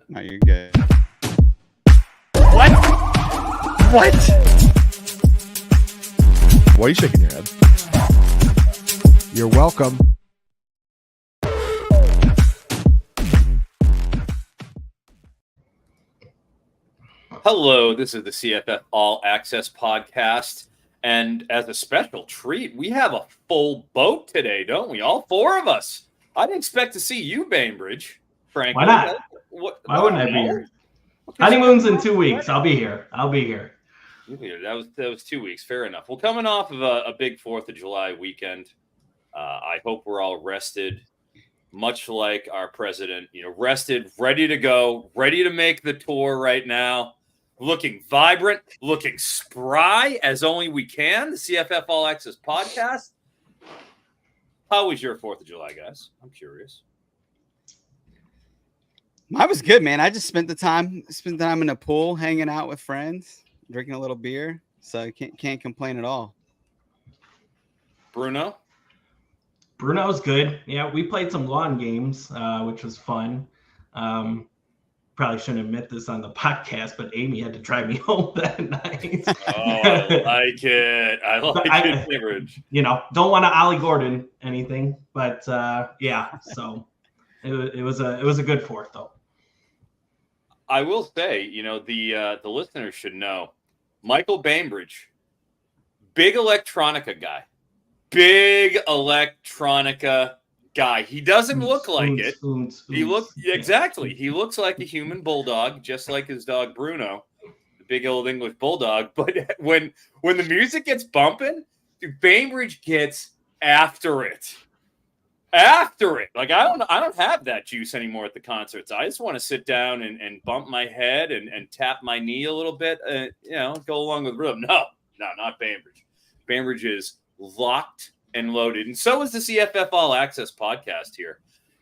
No, you're good. What? What? Why are you shaking your head? You're welcome. Hello, this is the CFF All Access Podcast. And as a special treat, we have a full boat today, don't we? All four of us. I didn't expect to see you, Bainbridge, frankly. Why not? Why wouldn't I be here? Honeymoon's in 2 weeks. I'll be here. That was 2 weeks. Fair enough. Well, coming off of a big 4th of July weekend, I hope we're all rested, much like our president, rested, ready to go, ready to make the tour right now. Looking vibrant, looking spry as only we can. The CFF All Access Podcast. How was your 4th of July, guys? I'm curious. Mine was good, man. I just spent the time in the pool, hanging out with friends, drinking a little beer. So I can't complain at all. Bruno? Bruno's good. Yeah, we played some lawn games, which was fun. Probably shouldn't admit this on the podcast, but Amy had to drive me home that night. Oh, I like it. I like it, Bainbridge. Don't want to Ollie Gordon anything, but yeah. So it was a good 4th though. I will say, the listeners should know, Michael Bainbridge, big electronica guy. He doesn't look like it. He looks like a human bulldog, just like his dog Bruno, the big old English bulldog. But when the music gets bumping, Bainbridge gets after it. Like I don't have that juice anymore at the concerts. I just want to sit down and bump my head and tap my knee a little bit, go along with rhythm. No, not Bainbridge. Bainbridge is locked and loaded, and so is the CFF All Access Podcast here.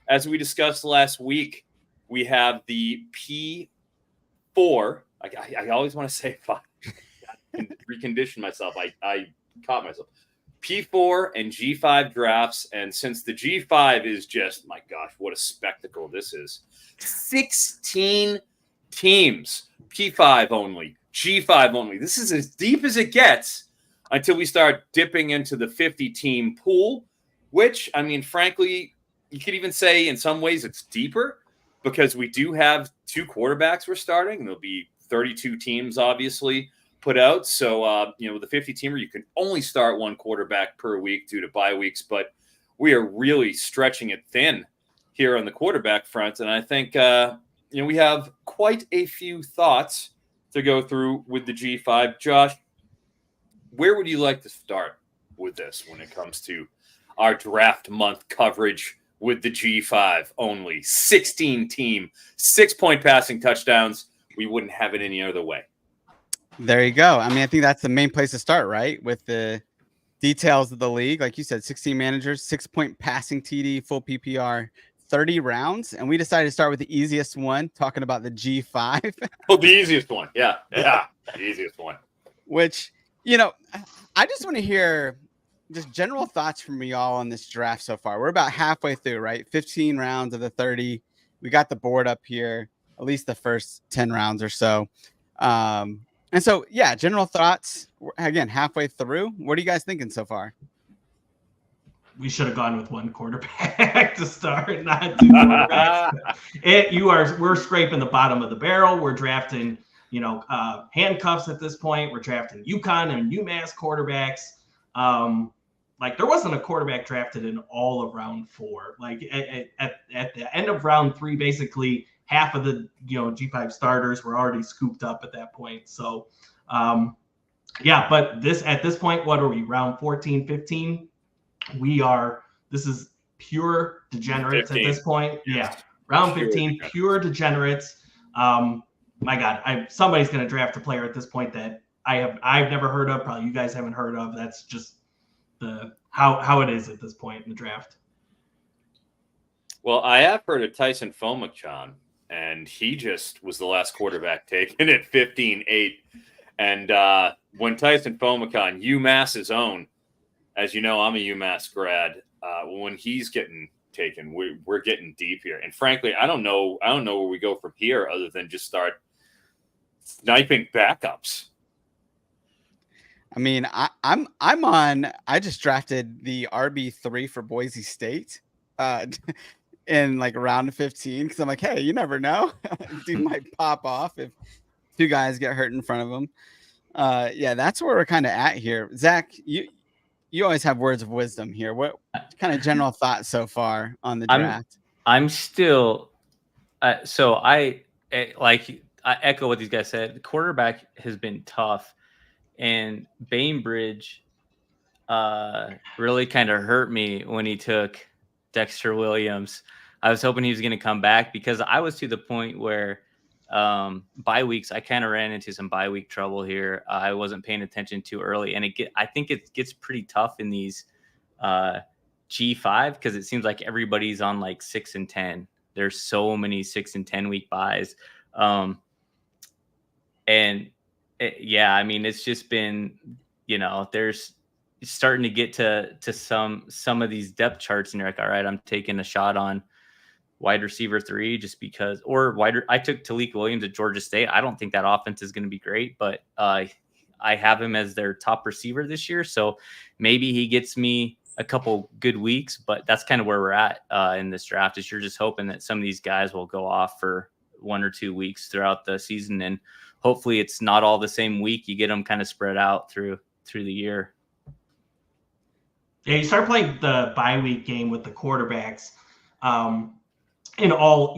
As we discussed last week, we have the P4. I always want to say 5. Recondition myself. I caught myself. P4 and G5 drafts, and since the G5 is just, my gosh, what a spectacle this is. 16 teams, P5 only, G5 only. This is as deep as it gets until we start dipping into the 50-team pool, which, frankly, you could even say in some ways it's deeper because we do have 2 quarterbacks we're starting, and there'll be 32 teams, obviously, put out. So, with the 50-teamer, you can only start 1 quarterback per week due to bye weeks, but we are really stretching it thin here on the quarterback front. And I think, we have quite a few thoughts to go through with the G5. Josh, where would you like to start with this when it comes to our draft month coverage with the G5 only? 16-team, 6-point passing touchdowns. We wouldn't have it any other way. There you go. I think that's the main place to start, right? With the details of the league. Like you said, 16 managers, 6-point passing TD, full PPR, 30 rounds. And we decided to start with the easiest one, talking about the G5. Oh, the easiest one. Yeah. The easiest one. Which, I just want to hear just general thoughts from y'all on this draft so far. We're about halfway through, right? 15 rounds of the 30. We got the board up here, at least the first 10 rounds or so. And so, yeah, general thoughts, again, halfway through. What are you guys thinking so far? We should have gone with 1 quarterback to start, not 2 quarterbacks. We're scraping the bottom of the barrel. We're drafting, handcuffs at this point. We're drafting UConn and UMass quarterbacks. There wasn't a quarterback drafted in all of round 4. Like at the end of round 3, basically, half of the G5 starters were already scooped up at that point. So but at this point, what are we, round 14, 15? This is pure degenerates 15. At this point. Yeah. Round 15, pure degenerates. My God, somebody's going to draft a player at this point that I've never heard of. Probably you guys haven't heard of. That's just how it is at this point in the draft. Well, I have heard of Tyson Fomachan, and he just was the last quarterback taken at 15-8. And when Tyson Fomachan, UMass's own, as you know, I'm a UMass grad, when he's getting taken. We're getting deep here, and frankly, I don't know where we go from here other than just start sniping backups. I mean, I'm on. I just drafted the RB3 for Boise State, in like round 15 because I'm like, hey, you never know, dude might pop off if two guys get hurt in front of him. Yeah, that's where we're kind of at here. Zach, you always have words of wisdom here. What kind of general thoughts so far on the draft? I'm still so I echo what these guys said. The quarterback has been tough, and Bainbridge really kind of hurt me when he took Dexter Williams. I was hoping he was going to come back because I was to the point where bye weeks, I kind of ran into some bye week trouble here. I wasn't paying attention too early, and I think it gets pretty tough in these G5 because it seems like everybody's on like 6 and 10. There's so many 6 and 10 week buys, I mean, it's just been, there's starting to get to some of these depth charts, and you're like, all right, I'm taking a shot on wide receiver 3 just because, I took Talik Williams at Georgia State. I don't think that offense is going to be great, but I have him as their top receiver this year. So maybe he gets me a couple good weeks, but that's kind of where we're at in this draft is you're just hoping that some of these guys will go off for 1 or 2 weeks throughout the season. And hopefully it's not all the same week. You get them kind of spread out through the year. Yeah, you start playing the bye week game with the quarterbacks in all,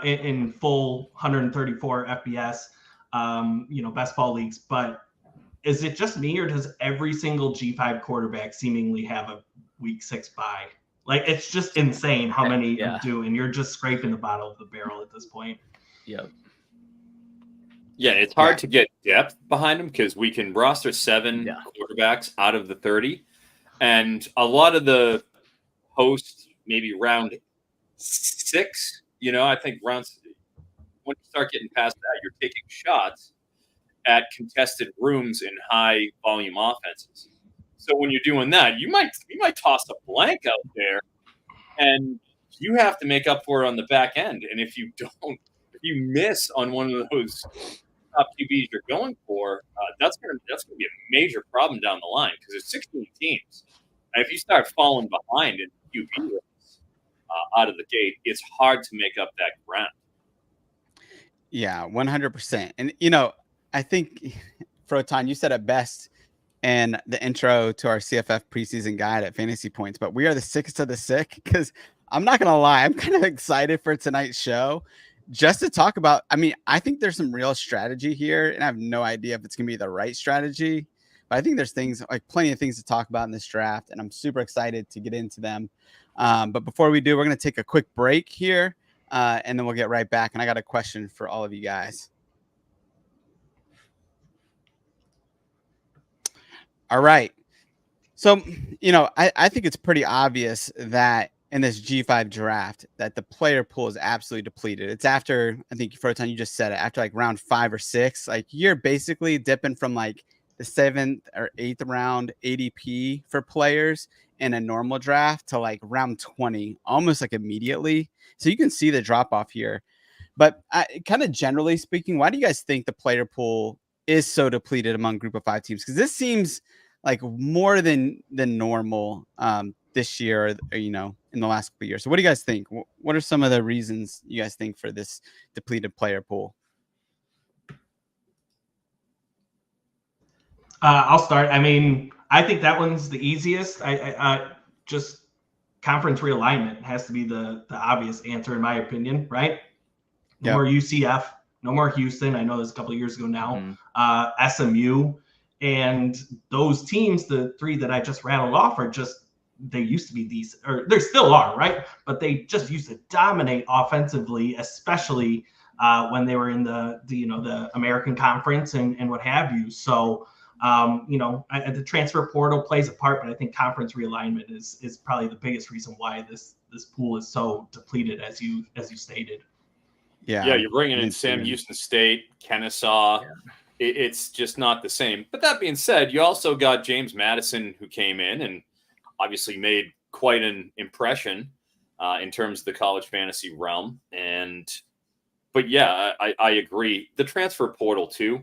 in full 134 FBS, best ball leagues. But is it just me, or does every single G5 quarterback seemingly have a week 6 bye? Like, it's just insane how many do, and you're just scraping the bottom of the barrel at this point. Yep. Yeah, it's hard to get depth behind them because we can roster 7 quarterbacks out of the 30. And a lot of the post, maybe round 6, I think when you start getting past that, you're taking shots at contested rooms in high volume offenses. So when you're doing that, you might toss a blank out there, and you have to make up for it on the back end. And if you miss on one of those top QBs you're going for, that's gonna be a major problem down the line because there's 16 teams, and if you start falling behind in QB race out of the gate, it's hard to make up that ground. Yeah, 100%. And I think, Froton, you said it best in the intro to our CFF preseason guide at Fantasy Points, but we are the sickest of the sick because I'm not going to lie, I'm kind of excited for tonight's show just to talk about. I mean, I think there's some real strategy here, and I have no idea if it's going to be the right strategy, but I think there's plenty of things to talk about in this draft, and I'm super excited to get into them. But before we do, we're going to take a quick break here, and then we'll get right back. And I got a question for all of you guys. All right. So, I think it's pretty obvious that in this G5 draft that the player pool is absolutely depleted. It's after, I think, Froton, you just said it, after like round 5 or 6, like you're basically dipping from like the 7th or 8th round ADP for players in a normal draft to like round 20, almost like immediately. So you can see the drop off here. But kind of generally speaking, why do you guys think the player pool is so depleted among group of 5 teams? Because this seems like more than normal this year, or, in the last couple of years. So what do you guys think? What are some of the reasons you guys think for this depleted player pool? I'll start. I mean, I think that one's the easiest. I just conference realignment has to be the obvious answer, in my opinion, right? No more UCF, no more Houston. I know this a couple of years ago now. SMU. And those teams, the 3 that I just rattled off, are just, they used to be decent, or they still are, right? But they just used to dominate offensively, especially when they were in the American Conference and what have you. So, the transfer portal plays a part, but I think conference realignment is probably the biggest reason why this pool is so depleted, as you stated. Yeah, you're bringing in Sam Houston State, Kennesaw. Yeah. It's just not the same. But that being said, you also got James Madison, who came in and obviously made quite an impression. in terms of the college fantasy realm. But yeah, I agree. The transfer portal too.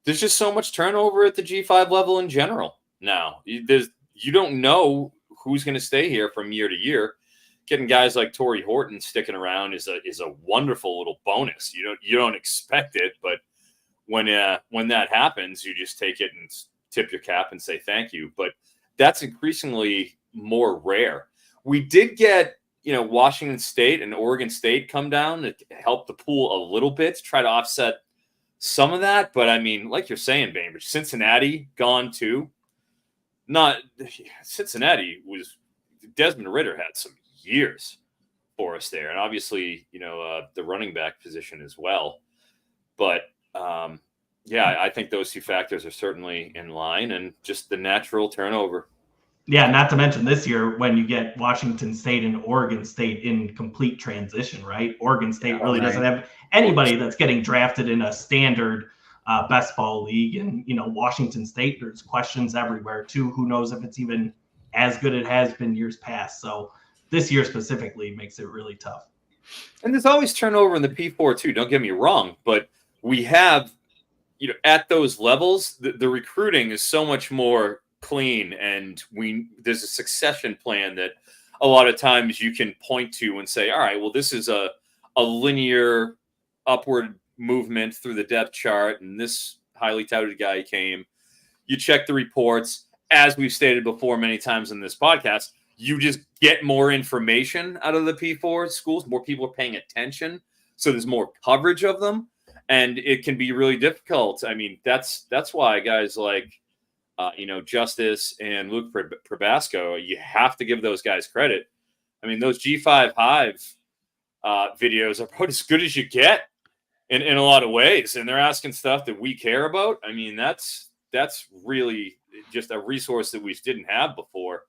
There's just so much turnover at the G5 level in general now. You don't know who's going to stay here from year to year. Getting guys like Torrey Horton sticking around is a wonderful little bonus. You don't expect it, but when that happens, you just take it and tip your cap and say thank you. But that's increasingly more rare. We did get Washington State and Oregon State come down to help the pool a little bit to try to offset some of that. But I mean, like you're saying, Bainbridge, Cincinnati gone too. Cincinnati was Desmond Ridder had some years for us there, and obviously the running back position as well. But yeah, I think those two factors are certainly in line, and just the natural turnover. Yeah, not to mention this year when you get Washington State and Oregon State in complete transition, right? Oregon State really doesn't have anybody that's getting drafted in a standard best ball league. And, Washington State, there's questions everywhere too. Who knows if it's even as good as it has been years past. So this year specifically makes it really tough. And there's always turnover in the P4 too. Don't get me wrong, but we have, at those levels, the recruiting is so much more clean, and there's a succession plan that a lot of times you can point to and say, all right, well, this is a linear upward movement through the depth chart, and this highly touted guy came. You check the reports, as we've stated before many times in this podcast, you just get more information out of the P4 schools. More people are paying attention, so there's more coverage of them, and it can be really difficult. I mean, that's why guys like Justice and Luke Probasco, you have to give those guys credit. I mean, those G5 Hive videos are about as good as you get in a lot of ways, and they're asking stuff that we care about. I mean, that's really just a resource that we didn't have before.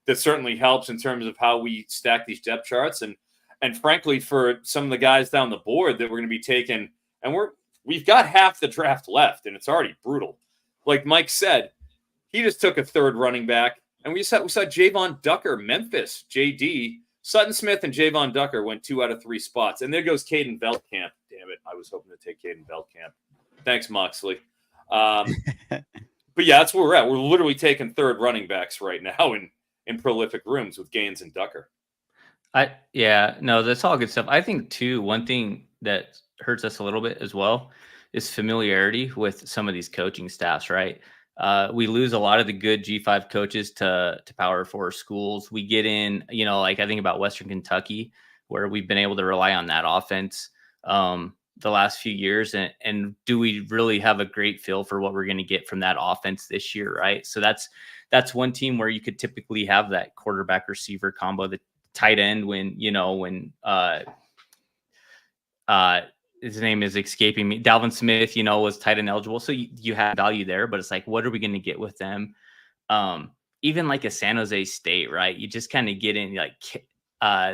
That certainly helps in terms of how we stack these depth charts, and frankly, for some of the guys down the board that we're going to be taking, and we've got half the draft left, and it's already brutal. Like Mike said, he just took a third running back, and we saw Javon Ducker, Memphis, JD, Sutton Smith, and Javon Ducker went 2 out of 3 spots. And there goes Caden Veldkamp. Damn it, I was hoping to take Caden Veldkamp. Thanks, Moxley. But yeah, that's where we're at. We're literally taking third running backs right now in prolific rooms with Gaines and Ducker. That's all good stuff. I think too, one thing that hurts us a little bit as well is familiarity with some of these coaching staffs, right? We lose a lot of the good G5 coaches to Power 4 schools. We get in, like I think about Western Kentucky, where we've been able to rely on that offense the last few years. And do we really have a great feel for what we're going to get from that offense this year, right? So that's one team where you could typically have that quarterback receiver combo, the tight end when his name is escaping me. Dalvin Smith, was tight end eligible. So you have value there, but it's like, what are we going to get with them? Even like a San Jose State, right? You just kind of get in like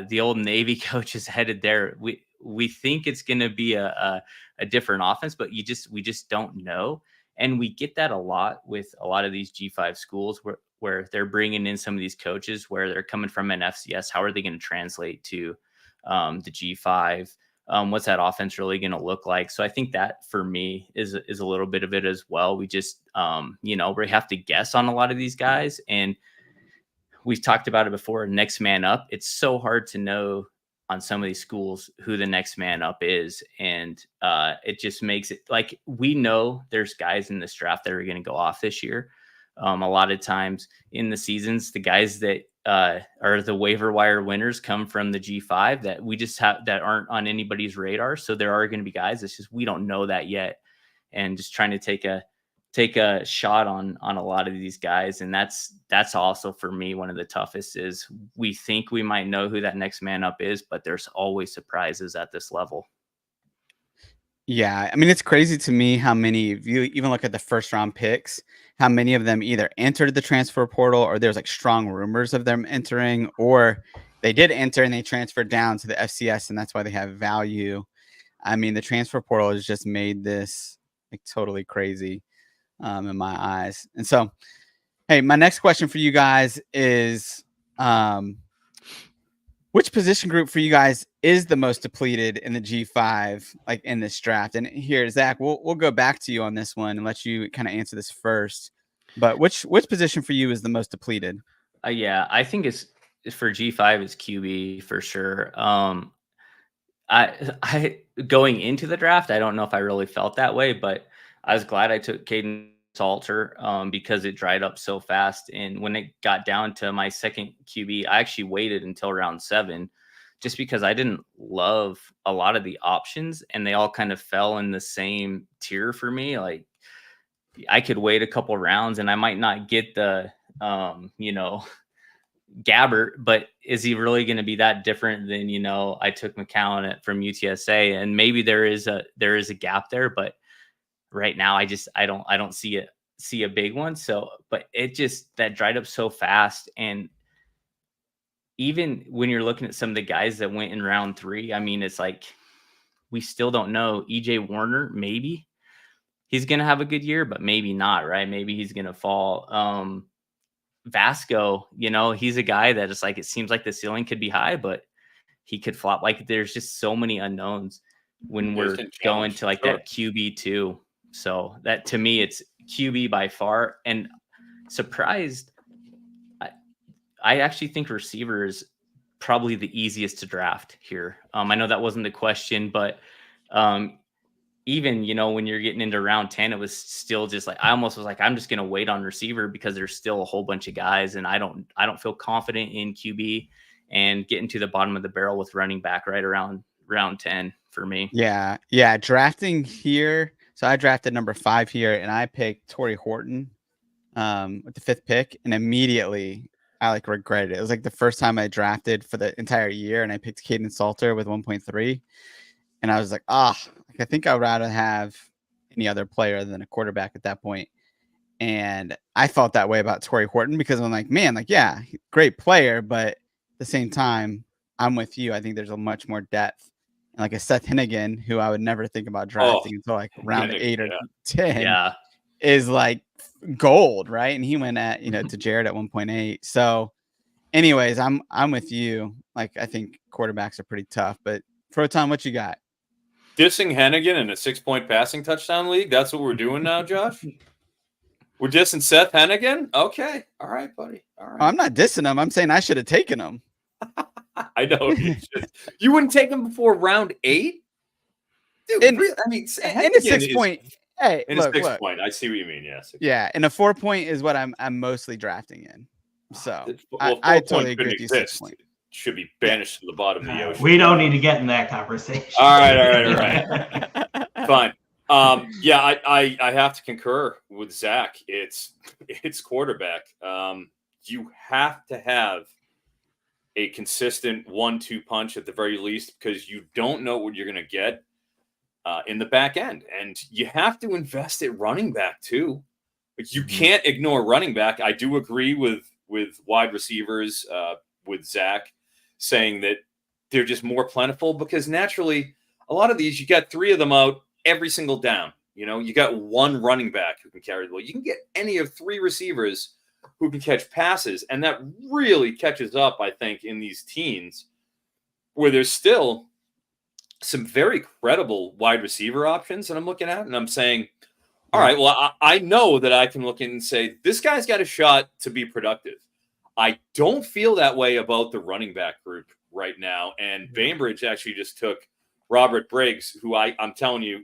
the old Navy coach is headed there. We think it's going to be a different offense, but we just don't know. And we get that a lot with a lot of these G5 schools where they're bringing in some of these coaches where they're coming from an FCS. How are they going to translate to the G5? What's that offense really going to look like? So I think that for me is a little bit of it as well. We just, we have to guess on a lot of these guys, and we've talked about it before. Next man up. It's so hard to know on some of these schools who the next man up is. And it just makes it like, we know there's guys in this draft that are going to go off this year. A lot of times in the seasons, the guys that are the waiver wire winners come from the G5 that we just have that aren't on anybody's radar. So there are going to be guys. It's just, we don't know that yet. And just trying to take a shot on a lot of these guys. And that's also for me, one of the toughest is we think we might know who that next man up is, but there's always surprises at this level. Yeah. I mean, it's crazy to me how many, if you even look at the first round picks, how many of them either entered the transfer portal or there's like strong rumors of them entering, or they did enter and they transferred down to the FCS and that's why they have value. I mean, the transfer portal has just made this like totally crazy in my eyes. And so, hey, my next question for you guys is, Which position group for you guys is the most depleted in the G5, like in this draft? And here, Zach, we'll go back to you on this one and let you kind of answer this first. But which position for you is the most depleted? Yeah, I think it's for G5 is QB for sure. I going into the draft, I don't know if I really felt that way, but I was glad I took Caden Salter because it dried up so fast. And when it got down to my second QB, I actually waited until round 7 just because I didn't love a lot of the options and they all kind of fell in the same tier for me. Like I could wait a couple rounds and I might not get the Gabbert, but is he really going to be that different than, I took McCown from UTSA, and maybe there is a gap there, but right now I don't see a big one. So, but it just, that dried up so fast. And even when you're looking at some of the guys that went in round 3, I mean, it's like, we still don't know. EJ Warner, maybe he's going to have a good year, but maybe not, right? Maybe he's going to fall. Vasco, he's a guy that is like, it seems like the ceiling could be high, but he could flop. Like there's just so many unknowns when we're going to like that QB2. So that to me, it's QB by far. And surprised, I actually think receiver is probably the easiest to draft here. I know that wasn't the question, but even, when you're getting into round 10, it was still just like, I almost was like, I'm just going to wait on receiver because there's still a whole bunch of guys. And I don't feel confident in QB and getting to the bottom of the barrel with running back right around round 10 for me. Yeah. Drafting here. So I drafted number 5 here and I picked Torrey Horton with the 5th pick. And immediately I regretted it. It was like the first time I drafted for the entire year and I picked Caden Salter with 1.3. And I was like, I think I'd rather have any other player than a quarterback at that point. And I felt that way about Torrey Horton because I'm like, man, yeah, great player. But at the same time, I'm with you. I think there's a much more depth. And like a Seth Hennigan, who I would never think about drafting until like round 8 or 10, is like gold, right? And he went at, to Jared at 1.8. So anyways, I'm with you. Like, I think quarterbacks are pretty tough, but Proton, what you got? Dissing Hennigan in a 6-point passing touchdown league? That's what we're doing now, Josh? We're dissing Seth Hennigan? Okay. All right, buddy. All right. I'm not dissing him. I'm saying I should have taken him. I know. You wouldn't take him before round 8? Dude, in a 6-point. Hey, in a 6-point. I see what you mean. Yes. Yeah. And a 4-point is what I'm mostly drafting in. So I totally agree with you. 6-point. Should be banished to the bottom of the ocean. We don't need to get in that conversation. All right. Fine. I have to concur with Zach. It's quarterback. You have to have a consistent 1-2 punch at the very least because you don't know what you're going to get in the back end, and you have to invest at running back too. But you can't ignore running back. I do agree with wide receivers, with Zach saying that they're just more plentiful because naturally a lot of these, you got 3 of them out every single down. You got 1 running back who can carry the ball. You can get any of 3 receivers who can catch passes. And that really catches up, I think, in these teens where there's still some very credible wide receiver options that I'm looking at. And I'm saying, all right, well, I know that I can look in and say, this guy's got a shot to be productive. I don't feel that way about the running back group right now. And Bainbridge actually just took Robert Briggs, who I'm telling you,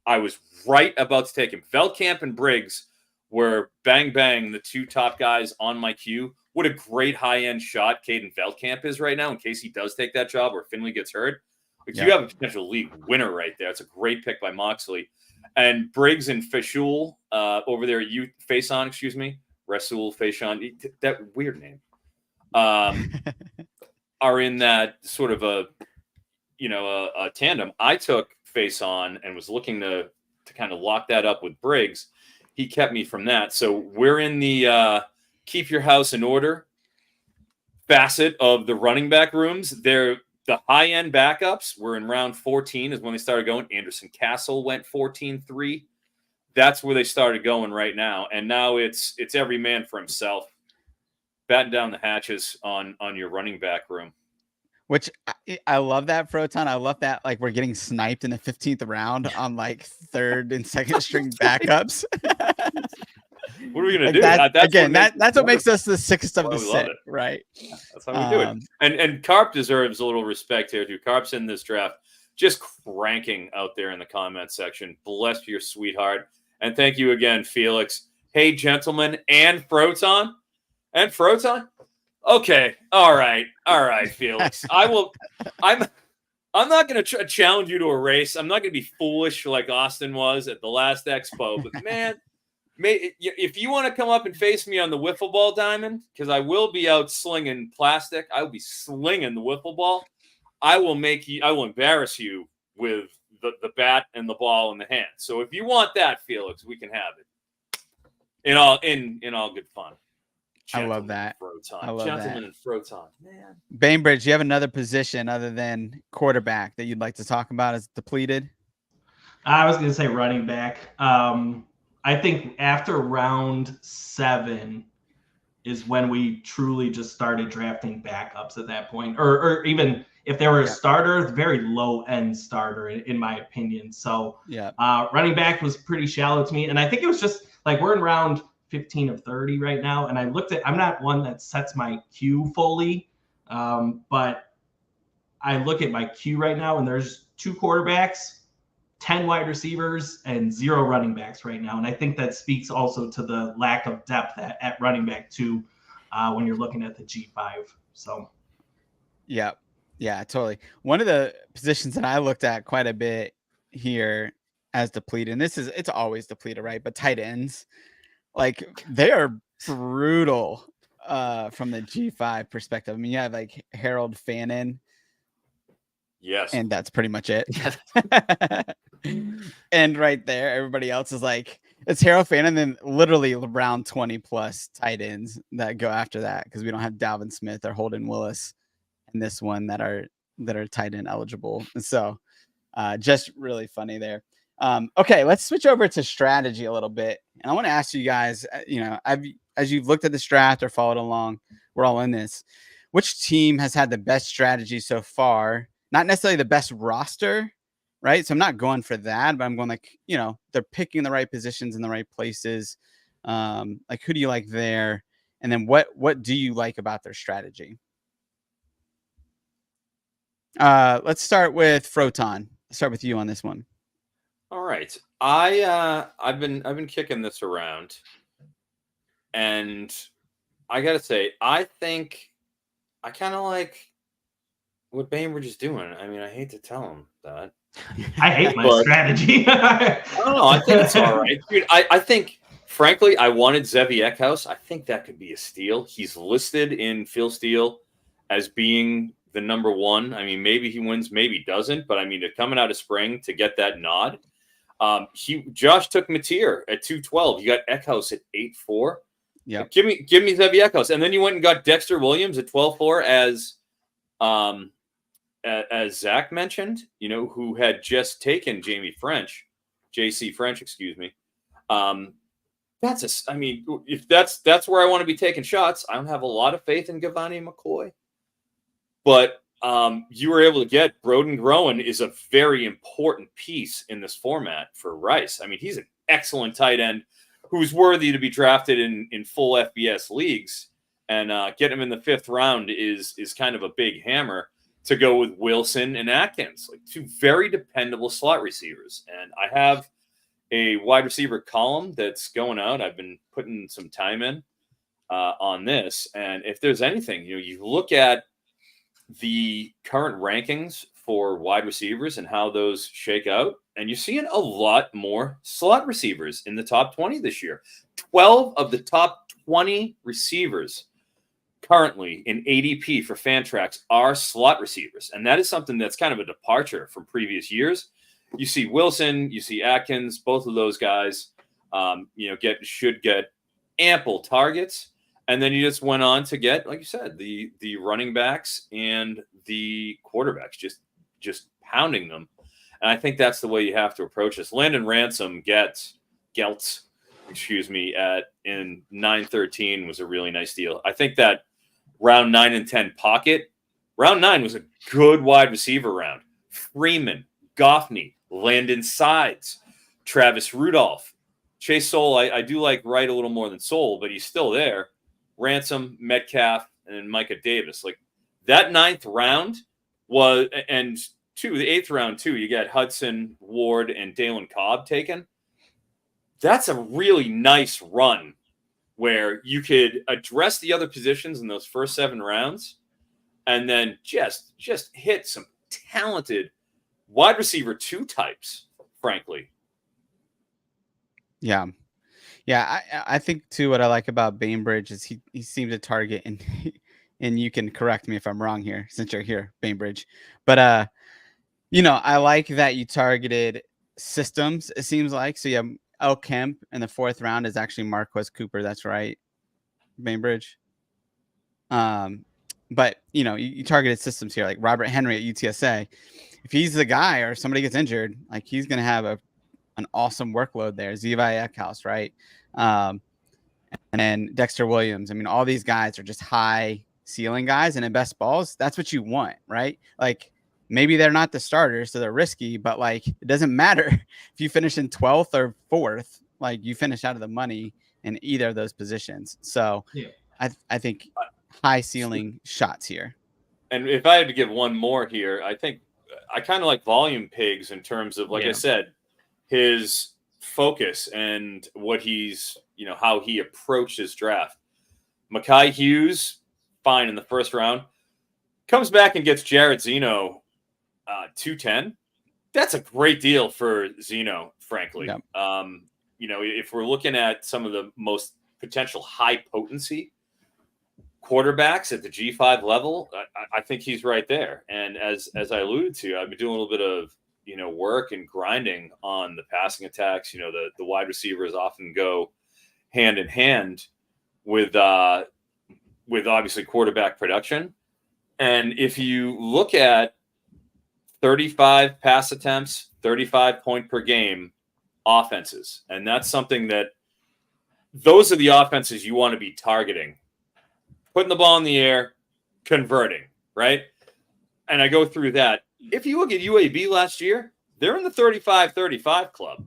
I was right about to take him. Veldkamp and Briggs were bang, the 2 top guys on my queue. What a great high-end shot Caden Veldkamp is right now in case he does take that job or Finley gets hurt. You have a potential league winner right there. It's a great pick by Moxley. And Briggs and Fashul over there, Faison, Rasul Faison, that weird name, are in that sort of a tandem. I took Faison and was looking to kind of lock that up with Briggs. He kept me from that. So we're in the keep your house in order facet of the running back rooms. They're the high-end backups were in round 14 is when they started going. Anderson Castle went 14-3. That's where they started going right now. And now it's every man for himself. Batten down the hatches on your running back room. Which I love that, Froton. I love that, like, we're getting sniped in the 15th round on, like, third and second string backups. What are we gonna Like do? that, That's again, what that's what makes us the sixth of why the we love set, it. right? Yeah, that's how we do it. And Carp deserves a little respect here too. Carp's in this draft, just cranking out there in the comment section. Bless your sweetheart. And thank you again, Felix. Hey, gentlemen, and Froton. And Froton? Okay. All right, Felix. I'm not going to challenge you to a race. I'm not going to be foolish like Austin was at the last Expo. But man, if you want to come up and face me on the wiffle ball diamond, because I will be out slinging plastic. I will be slinging the wiffle ball. I will embarrass you with the bat and the ball in the hand. So if you want that, Felix, we can have it. In all good fun. I love that. I love Gentleman and Froton. Man. Bainbridge, do you have another position other than quarterback that you'd like to talk about as depleted? I was going to say running back. I think after round 7 is when we truly just started drafting backups at that point, or even if there were a starter, very low end starter in my opinion. So running back was pretty shallow to me, and I think it was just like we're in round 15 of 30 right now, and I looked at. I'm not one that sets my queue fully, but I look at my queue right now, and there's 2 quarterbacks, 10 wide receivers, and 0 running backs right now. And I think that speaks also to the lack of depth at running back too, when you're looking at the G5. So, yeah, totally. One of the positions that I looked at quite a bit here as depleted, and it's always depleted, right? But tight ends, like, they are brutal from the G5 perspective. I mean, you have like Harold Fannin. Yes. And that's pretty much it. And right there, everybody else is like, it's Harold Fannin, and then literally around 20 plus tight ends that go after that, because we don't have Dalvin Smith or Holden Willis in this one that are tight end eligible. And so just really funny there. Okay, let's switch over to strategy a little bit. And I want to ask you guys, as you've looked at this draft or followed along, we're all in this. Which team has had the best strategy so far? Not necessarily the best roster, right? So I'm not going for that, but I'm going like, they're picking the right positions in the right places. Like, who do you like there? And then what do you like about their strategy? Let's start with Froton. Let's start with you on this one. All right. I've been kicking this around, and I gotta say, I think I kind of like what Bainbridge is doing. I mean, I hate to tell him that. I hate my strategy. I don't know. I think it's all right. Dude, I think, frankly, I wanted Zevi Eckhouse. I think that could be a steal. He's listed in Phil Steele as being the number 1. I mean, maybe he wins, maybe doesn't. But I mean, coming out of spring to get that nod. Josh took Mateer at 212. You got Eckhouse at 8-4. Yeah. Give me Zevi Eckhouse. And then you went and got Dexter Williams at 12-4 as Zach mentioned, who had just taken JC French, excuse me. If that's where I want to be taking shots, I don't have a lot of faith in Gavani McCoy. But you were able to get Broden Groen is a very important piece in this format for Rice. I mean, he's an excellent tight end who's worthy to be drafted in full FBS leagues, and get him in the 5th round is kind of a big hammer to go with Wilson and Atkins, like 2 very dependable slot receivers. And I have a wide receiver column that's going out. I've been putting some time in on this. And if there's anything, you look at the current rankings for wide receivers and how those shake out, and you're seeing a lot more slot receivers in the top 20 this year. 12 of the top 20 receivers currently in ADP for Fantrax are slot receivers. And that is something that's kind of a departure from previous years. You see Wilson, you see Atkins, both of those guys, should get ample targets. And then you just went on to get, like you said, the running backs and the quarterbacks, just pounding them. And I think that's the way you have to approach this. Landon Ransom Geltz, in 9-13 was a really nice deal. I think that round 9 and 10 pocket Round 9 was a good wide receiver round. Freeman, Goffney, Landon Sides, Travis Rudolph, Chase Soul. I do like Wright a little more than Soul, but he's still there. Ransom, Metcalf, and then Micah Davis. Like that 9th round was, and the 8th round too. You got Hudson, Ward, and Dalen Cobb taken. That's a really nice run where you could address the other positions in those first 7 rounds, and then just hit some talented wide receiver 2 types. Frankly, Yeah. I think too. What I like about Bainbridge is he seemed to target, and you can correct me if I'm wrong here since you're here, Bainbridge. But I like that you targeted systems. It seems like so. Yeah, El Kemp in the 4th round is actually Marquez Cooper. That's right, Bainbridge. But you targeted systems here, like Robert Henry at UTSA. If he's the guy or somebody gets injured, like he's gonna have an awesome workload there. Zevi Eckhouse, right? And then Dexter Williams. I mean, all these guys are just high ceiling guys, and in best balls, that's what you want, right? Like maybe they're not the starters, so they're risky, but like it doesn't matter if you finish in 12th or 4th, like you finish out of the money in either of those positions. So yeah. I think high ceiling shots here. And if I had to give one more here, I think I kind of like volume pigs in terms of, like I said, his focus and what he's, how he approached his draft. Mekhi Hughes, fine in the 1st round, comes back and gets Jared Zeno 210. That's a great deal for Zeno, frankly. Yep. If we're looking at some of the most potential high potency quarterbacks at the G5 level, I think he's right there. And as I alluded to, I've been doing a little bit of work and grinding on the passing attacks. The wide receivers often go hand in hand with obviously quarterback production. And if you look at 35 pass attempts, 35 point per game offenses, and that's something that those are the offenses you want to be targeting. Putting the ball in the air, converting, right? And I go through that. If you look at UAB last year, they're in the 35-35 club,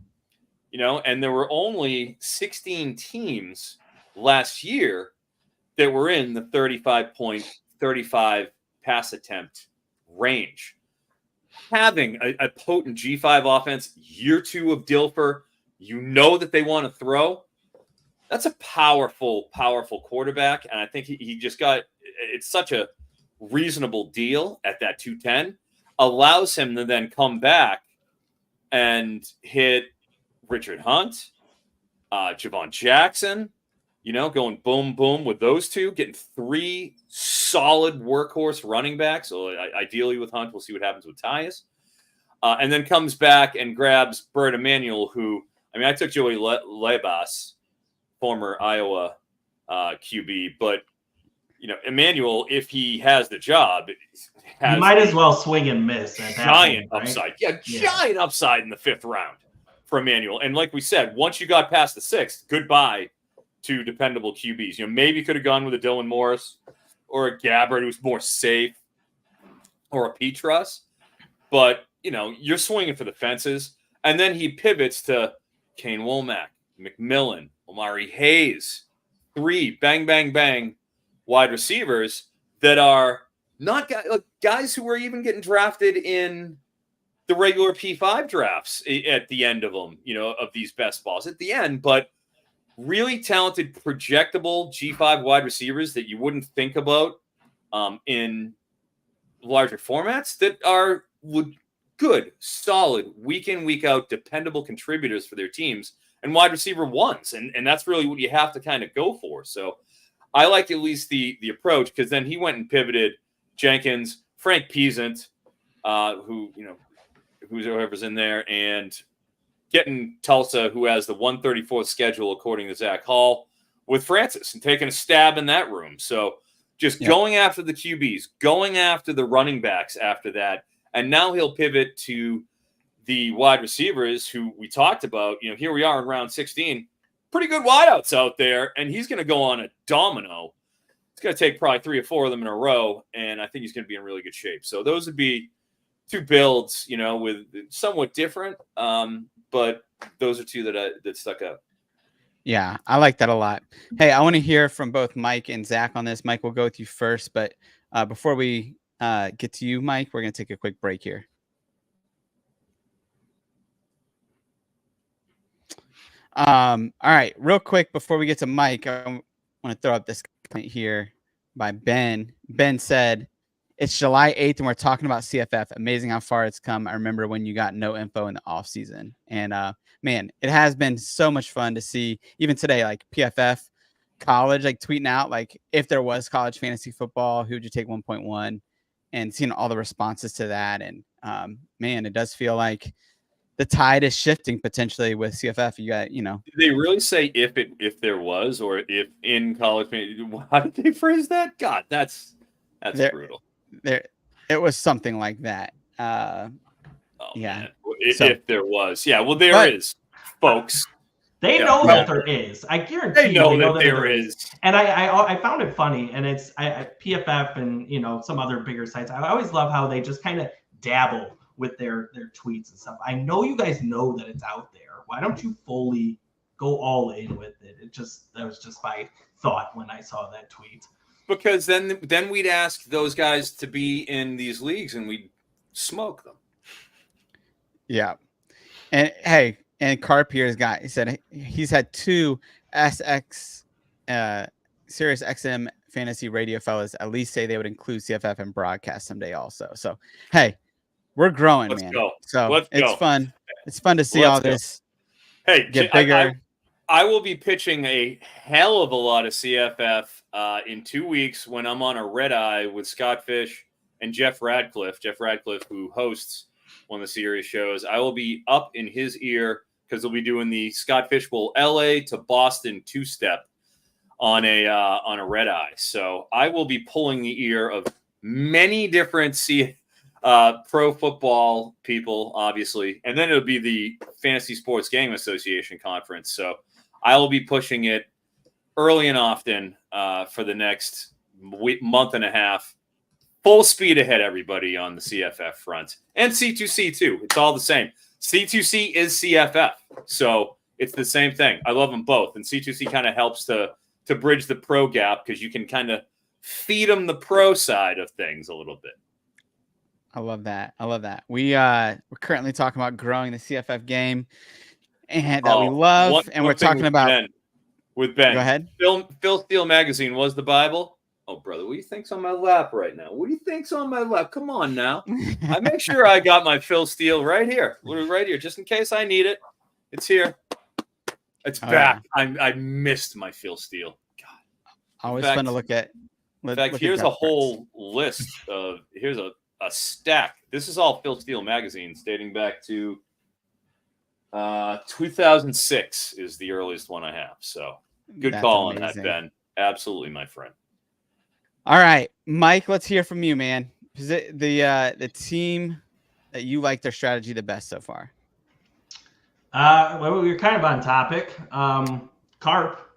and there were only 16 teams last year that were in the 35.35 pass attempt range. Having a potent G5 offense, year 2 of Dilfer, that they want to throw. That's a powerful, powerful quarterback. And I think he just got – it's such a reasonable deal at that 210. Allows him to then come back and hit Richard Hunt, Javon Jackson, going boom, boom with those 2, getting 3 solid workhorse running backs. So ideally with Hunt, we'll see what happens with Tyus. And then comes back and grabs Bert Emanuel, who – I took Joey Lebas, former Iowa QB, but Emmanuel, if he has the job, you might as well swing and miss. At giant point, right? upside, giant upside in the 5th round for Emmanuel. And like we said, once you got past the 6th, goodbye to dependable QBs. Maybe could have gone with a Dylan Morris or a Gabbard who's more safe, or a Petras, but you're swinging for the fences. And then he pivots to Kane Womack, McMillan, Omari Hayes, 3 bang, bang, bang wide receivers that are not guys who were even getting drafted in the regular P5 drafts at the end of them, of these best balls at the end, but really talented, projectable G5 wide receivers that you wouldn't think about in larger formats that are good, solid, week in, week out, dependable contributors for their teams. And wide receiver 1s. And that's really what you have to kind of go for. So I like at least the approach, because then he went and pivoted Jenkins, Frank Peasant, whoever's in there, and getting Tulsa, who has the 134th schedule, according to Zach Hall, with Francis and taking a stab in that room. So just going after the QBs, going after the running backs after that. And now he'll pivot to the wide receivers who we talked about. Here we are in round 16, pretty good wideouts out there, and he's going to go on a domino it's going to take probably 3 or 4 of them in a row, and I think he's going to be in really good shape. So those would be 2 builds, with somewhat different, but those are 2 that stuck out. Yeah, I like that a lot. Hey, I want to hear from both Mike and Zach on this. Mike, we'll go with you first, but before we get to you, Mike, we're going to take a quick break here. All right, real quick before we get to Mike, I want to throw up this comment here by Ben. Ben said, "It's July 8th and we're talking about CFF. Amazing how far it's come. I remember when you got no info in the off season." And man, it has been so much fun to see even today, like PFF college, like tweeting out, like if there was college fantasy football, who would you take 1.1, and seeing all the responses to that. And man, it does feel like the tide is shifting potentially with CFF. You got, Did they really say if there was, or if in college? How did they phrase that? God, that's brutal. It was something like that. Oh, yeah. Man. If there was, yeah. Well, there is, folks. They know that there is. I guarantee they know that there is. And I found it funny, and it's PFF and some other bigger sites. I always love how they just kind of dabble with their tweets and stuff. I know you guys know that it's out there. Why don't you fully go all in with it? That was just my thought when I saw that tweet. Because then we'd ask those guys to be in these leagues and we'd smoke them. Yeah. And hey, and Carp here's got, he said he's had 2 SX Sirius XM fantasy radio fellas at least say they would include CFF and broadcast someday also. So hey, we're growing, Let's man. Go. So Let's it's go. fun. It's fun to see all this. Hey, get bigger. I will be pitching a hell of a lot of CFF in 2 weeks when I'm on a red eye with Scott Fish and Jeff Radcliffe. Jeff Radcliffe, who hosts one of the series shows. I will be up in his ear because they'll be doing the Scott Fish Bowl LA to Boston 2-step on a red eye. So I will be pulling the ear of many different pro football people, obviously, and then it'll be the Fantasy Sports Game Association conference. So I will be pushing it early and often for the next month and a half. Full speed ahead, everybody, on the CFF front. And C2C, too. It's all the same. C2C is CFF. So it's the same thing. I love them both. And C2C kind of helps to bridge the pro gap because you can kind of feed them the pro side of things a little bit. I love that. We're currently talking about growing the CFF game and that we love. And we're talking about with Ben. Go ahead. Phil Steele magazine was the Bible. Oh, brother, what do you think's on my lap right now? What do you think's on my lap? Come on now. I make sure I got my Phil Steele right here, just in case I need it. It's here. It's back. I missed my Phil Steele. God. Always fun to look at. In fact, here's a whole list of here's a stack. This is all Phil Steele magazines dating back to 2006 is the earliest one I have. So good call on that, Ben. Absolutely, my friend. All right, Mike, let's hear from you, man. Is it the team that you like their strategy the best so far? Well, we were kind of on topic. Carp,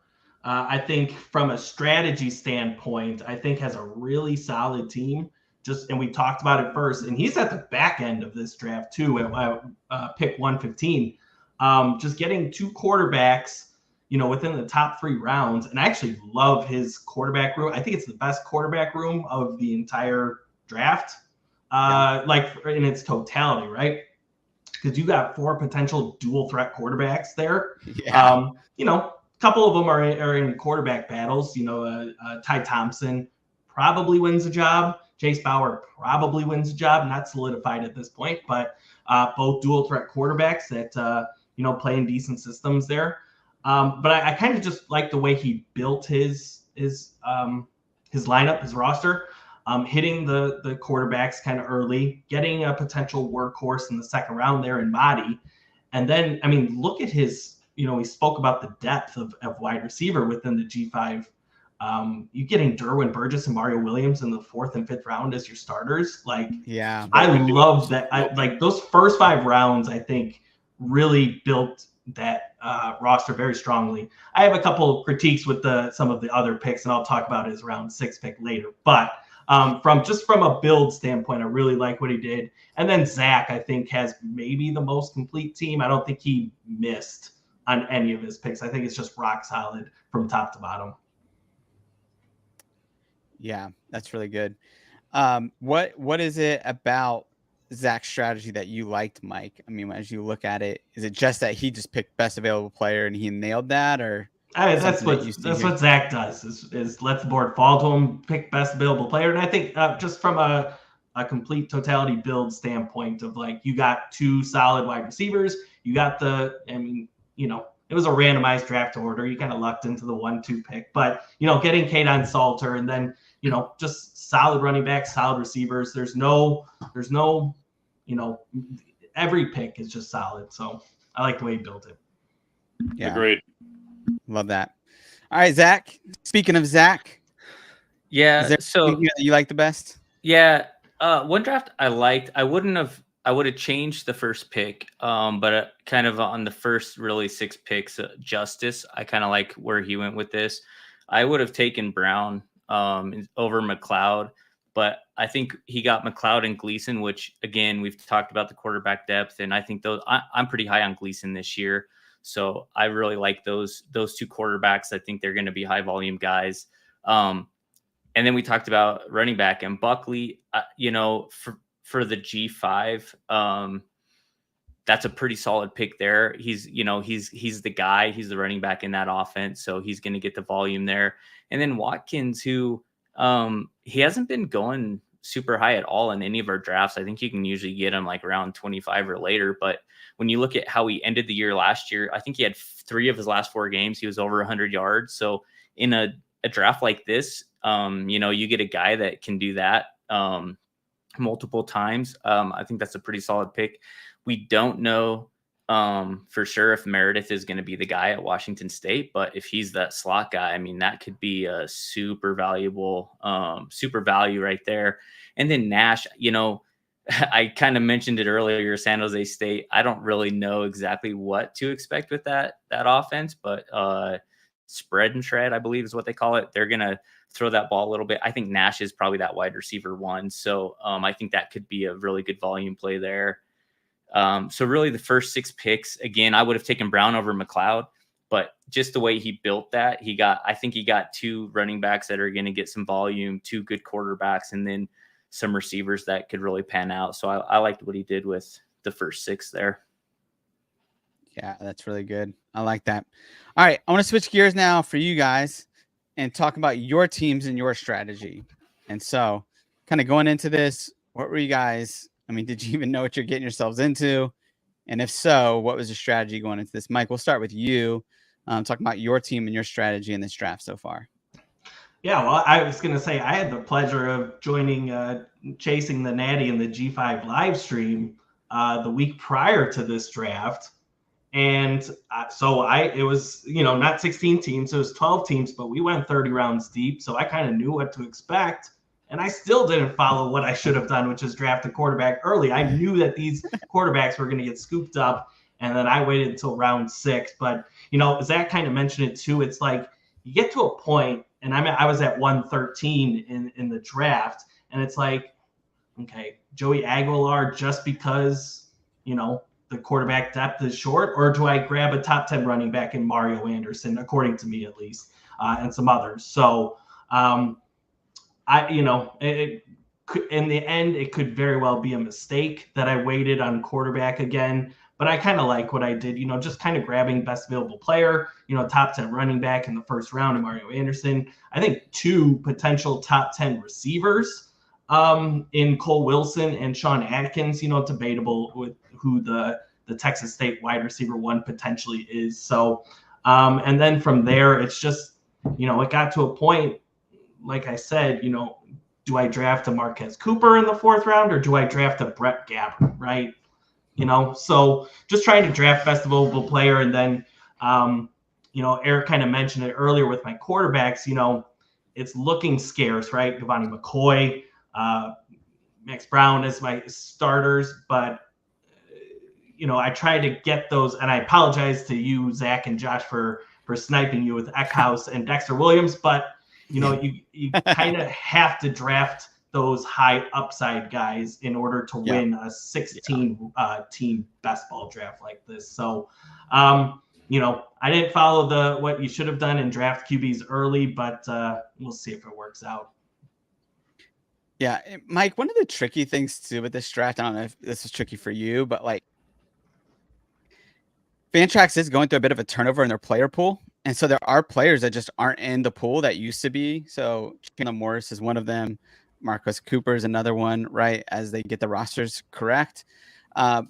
I think from a strategy standpoint, I think has a really solid team. And we talked about it first, and he's at the back end of this draft too at pick 115. Just getting 2 quarterbacks, within the top 3 rounds. And I actually love his quarterback room. I think it's the best quarterback room of the entire draft, like in its totality, right? Because you got 4 potential dual threat quarterbacks there. Yeah. A couple of them are in quarterback battles. Ty Thompson probably wins the job. Chase Bauer probably wins the job. Not solidified at this point, but both dual threat quarterbacks that, play in decent systems there. But I kind of just like the way he built his lineup, his roster, hitting the quarterbacks kind of early, getting a potential workhorse in the second round there in Mahdi. And then, look at his, he spoke about the depth of wide receiver within the G5. You getting Derwin Burgess and Mario Williams in the 4th and 5th round as your starters. Yeah, I love that. Like those first 5 rounds, I think really built that roster very strongly. I have a couple critiques with some of the other picks, and I'll talk about his round 6 pick later. But from a build standpoint, I really like what he did. And then Zach, I think, has maybe the most complete team. I don't think he missed on any of his picks. I think it's just rock solid from top to bottom. Yeah, that's really good. What is it about Zach's strategy that you liked, Mike? I mean, as you look at it, is it just that he just picked best available player and he nailed that, or That's what Zach does is let the board fall to him, pick best available player. And I think just from a complete totality build standpoint of like, you got 2 solid wide receivers, you got it was a randomized draft order. You kind of lucked into the 1-2 pick, but getting Kaden Salter and then just solid running backs, solid receivers. There's no every pick is just solid. So I like the way he built it. Yeah. Agreed. Love that. All right, Zach. Speaking of Zach, yeah. So that you like the best? Yeah, one draft I liked. I would have changed the first pick, but kind of on the first really 6 picks, Justice. I kind of like where he went with this. I would have taken Brown over McLeod, but I think he got McLeod and Gleason, which again we've talked about the quarterback depth, and I think I'm pretty high on Gleason this year. So I really like those 2 quarterbacks. I think they're going to be high volume guys. And then we talked about running back and Buckley, for the G5. That's a pretty solid pick there. He's the guy, he's the running back in that offense. So he's going to get the volume there. And then Watkins, who he hasn't been going super high at all in any of our drafts. I think you can usually get him like around 25 or later. But when you look at how he ended the year last year, I think he had 3 of his last 4 games. He was over 100 yards. So in a draft like this, you get a guy that can do that multiple times. I think that's a pretty solid pick. We don't know for sure if Meredith is going to be the guy at Washington State, but if he's that slot guy, I mean, that could be a super valuable, super value right there. And then Nash, I kind of mentioned it earlier, San Jose State. I don't really know exactly what to expect with that offense, but spread and shred, I believe is what they call it. They're going to throw that ball a little bit. I think Nash is probably that wide receiver 1. So I think that could be a really good volume play there. So really the first 6 picks, again, I would have taken Brown over McLeod, but just the way he built that, I think he got 2 running backs that are going to get some volume, 2 good quarterbacks, and then some receivers that could really pan out. So I liked what he did with the first 6 there. Yeah, that's really good. I like that. All right, I want to switch gears now for you guys and talk about your teams and your strategy. And so kind of going into this, what were you guys, did you even know what you're getting yourselves into? And if so, what was your strategy going into this? Mike, we'll start with you, talking about your team and your strategy in this draft so far. Yeah, well, I was going to say I had the pleasure of joining Chasing the Natty in the G5 live stream the week prior to this draft. And so it was, not 16 teams, it was 12 teams, but we went 30 rounds deep. So I kind of knew what to expect. And I still didn't follow what I should have done, which is draft a quarterback early. I knew that these quarterbacks were going to get scooped up. And then I waited until round 6. But, Zach kind of mentioned it too. It's like you get to a point, and I was at 113 in the draft. And it's like, okay, Joey Aguilar just because, the quarterback depth is short, or do I grab a top 10 running back in Mario Anderson, according to me at least, and some others. So in the end, it could very well be a mistake that I waited on quarterback again, but I kind of like what I did, just kind of grabbing best available player, top 10 running back in the first round of Mario Anderson. I think 2 potential top 10 receivers in Cole Wilson and Sean Atkins, debatable with who the Texas State wide receiver 1 potentially is. So, and then from there, it's just, it got to a point, like I said, do I draft a Marquez Cooper in the 4th round, or do I draft a Brett Gabbert, right? So just trying to draft best available player. And then, Eric kind of mentioned it earlier with my quarterbacks, it's looking scarce, right? Giovanni McCoy, Max Brown as my starters, but I try to get those, and I apologize to you, Zach and Josh, for sniping you with Eckhouse and Dexter Williams, but you kind of have to draft those high upside guys in order to win a 16 team best ball draft like this. So, I didn't follow what you should have done and draft QBs early, but we'll see if it works out. Yeah, Mike, one of the tricky things too with this draft, I don't know if this is tricky for you, but like Fantrax is going through a bit of a turnover in their player pool. And so there are players that just aren't in the pool that used to be. So Chandler Morris is one of them. Marcus Cooper is another one, right? As they get the rosters correct. But